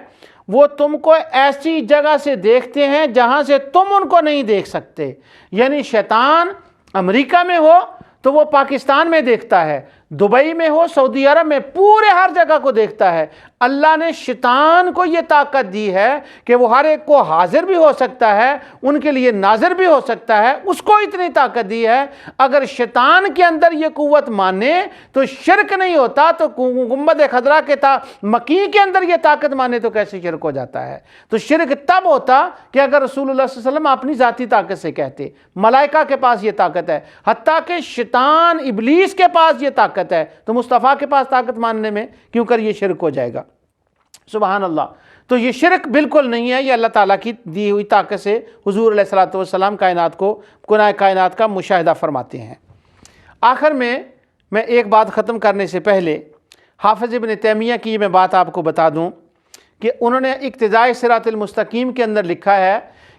وہ تم کو ایسی جگہ سے دیکھتے ہیں جہاں سے تم ان کو نہیں دیکھ سکتے۔ یعنی شیطان امریکہ میں ہو تو وہ پاکستان میں دیکھتا ہے، دبئی میں ہو، سعودی عرب میں، پورے ہر جگہ کو دیکھتا ہے۔ اللہ نے شیطان کو یہ طاقت دی ہے کہ وہ ہر ایک کو حاضر بھی ہو سکتا ہے، ان کے لیے ناظر بھی ہو سکتا ہے، اس کو اتنی طاقت دی ہے۔ اگر شیطان کے اندر یہ قوت مانے تو شرک نہیں ہوتا، تو گنبد خضرا کے مکی کے اندر یہ طاقت مانے تو کیسے شرک ہو جاتا ہے؟ تو شرک تب ہوتا کہ اگر رسول اللہ صلی اللہ علیہ وسلم اپنی ذاتی طاقت سے کہتے، ملائکہ کے پاس یہ طاقت ہے، حتیٰ کہ شیطان ابلیس کے پاس یہ طاقت ہے، تو مصطفیٰ کے پاس طاقت ماننے میں کیوں کر یہ شرک ہو جائے گا؟ سبحان اللہ۔ تو یہ شرک بالکل نہیں ہے، یہ اللہ تعالیٰ کی دی ہوئی طاقت سے حضور علیہ السلام کائنات کا مشاہدہ فرماتے ہیں۔ آخر میں ایک بات ختم کرنے سے پہلے حافظ ابن تیمیہ کی میں بات آپ کو بتا دوں کہ انہوں نے اقتداء صراط المستقیم کے اندر لکھا ہے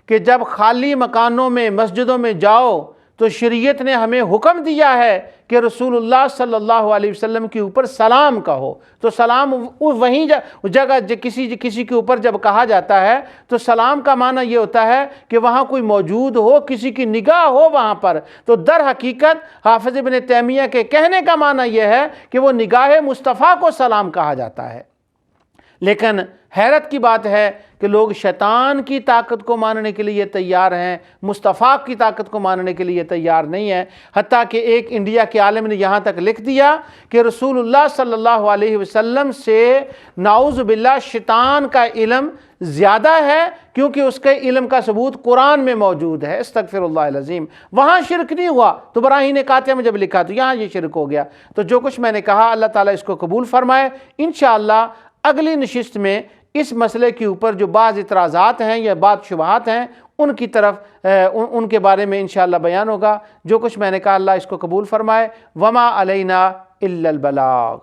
کہ جب خالی مکانوں میں، مسجدوں میں جاؤ تو شریعت نے ہمیں حکم دیا ہے کہ رسول اللہ صلی اللہ علیہ وسلم کے اوپر سلام کہو۔ تو سلام وہیں جگہ کسی کے اوپر جب کہا جاتا ہے تو سلام کا معنی یہ ہوتا ہے کہ وہاں کوئی موجود ہو، کسی کی نگاہ ہو وہاں پر۔ تو در حقیقت حافظ ابن تیمیہ کے کہنے کا معنی یہ ہے کہ وہ نگاہ مصطفیٰ کو سلام کہا جاتا ہے۔ لیکن حیرت کی بات ہے کہ لوگ شیطان کی طاقت کو ماننے کے لیے تیار ہیں، مصطفیٰ کی طاقت کو ماننے کے لیے تیار نہیں ہے۔ حتیٰ کہ ایک انڈیا کے عالم نے یہاں تک لکھ دیا کہ رسول اللہ صلی اللہ علیہ وسلم سے نعوذ باللہ شیطان کا علم زیادہ ہے، کیونکہ اس کے علم کا ثبوت قرآن میں موجود ہے۔ استغفر اللہ العظیم۔ وہاں شرک نہیں ہوا، تو براہین قاطعہ میں جب لکھا تو یہاں یہ شرک ہو گیا۔ تو جو کچھ میں نے کہا اللہ تعالیٰ اس کو قبول فرمائے۔ انشاءاللہ اگلی نشست میں اس مسئلے کے اوپر جو بعض اعتراضات ہیں یا بعض شبہات ہیں ان کی طرف ان کے بارے میں انشاءاللہ بیان ہوگا۔ جو کچھ میں نے کہا اللہ اس کو قبول فرمائے۔ وما علینا الا البلاغ۔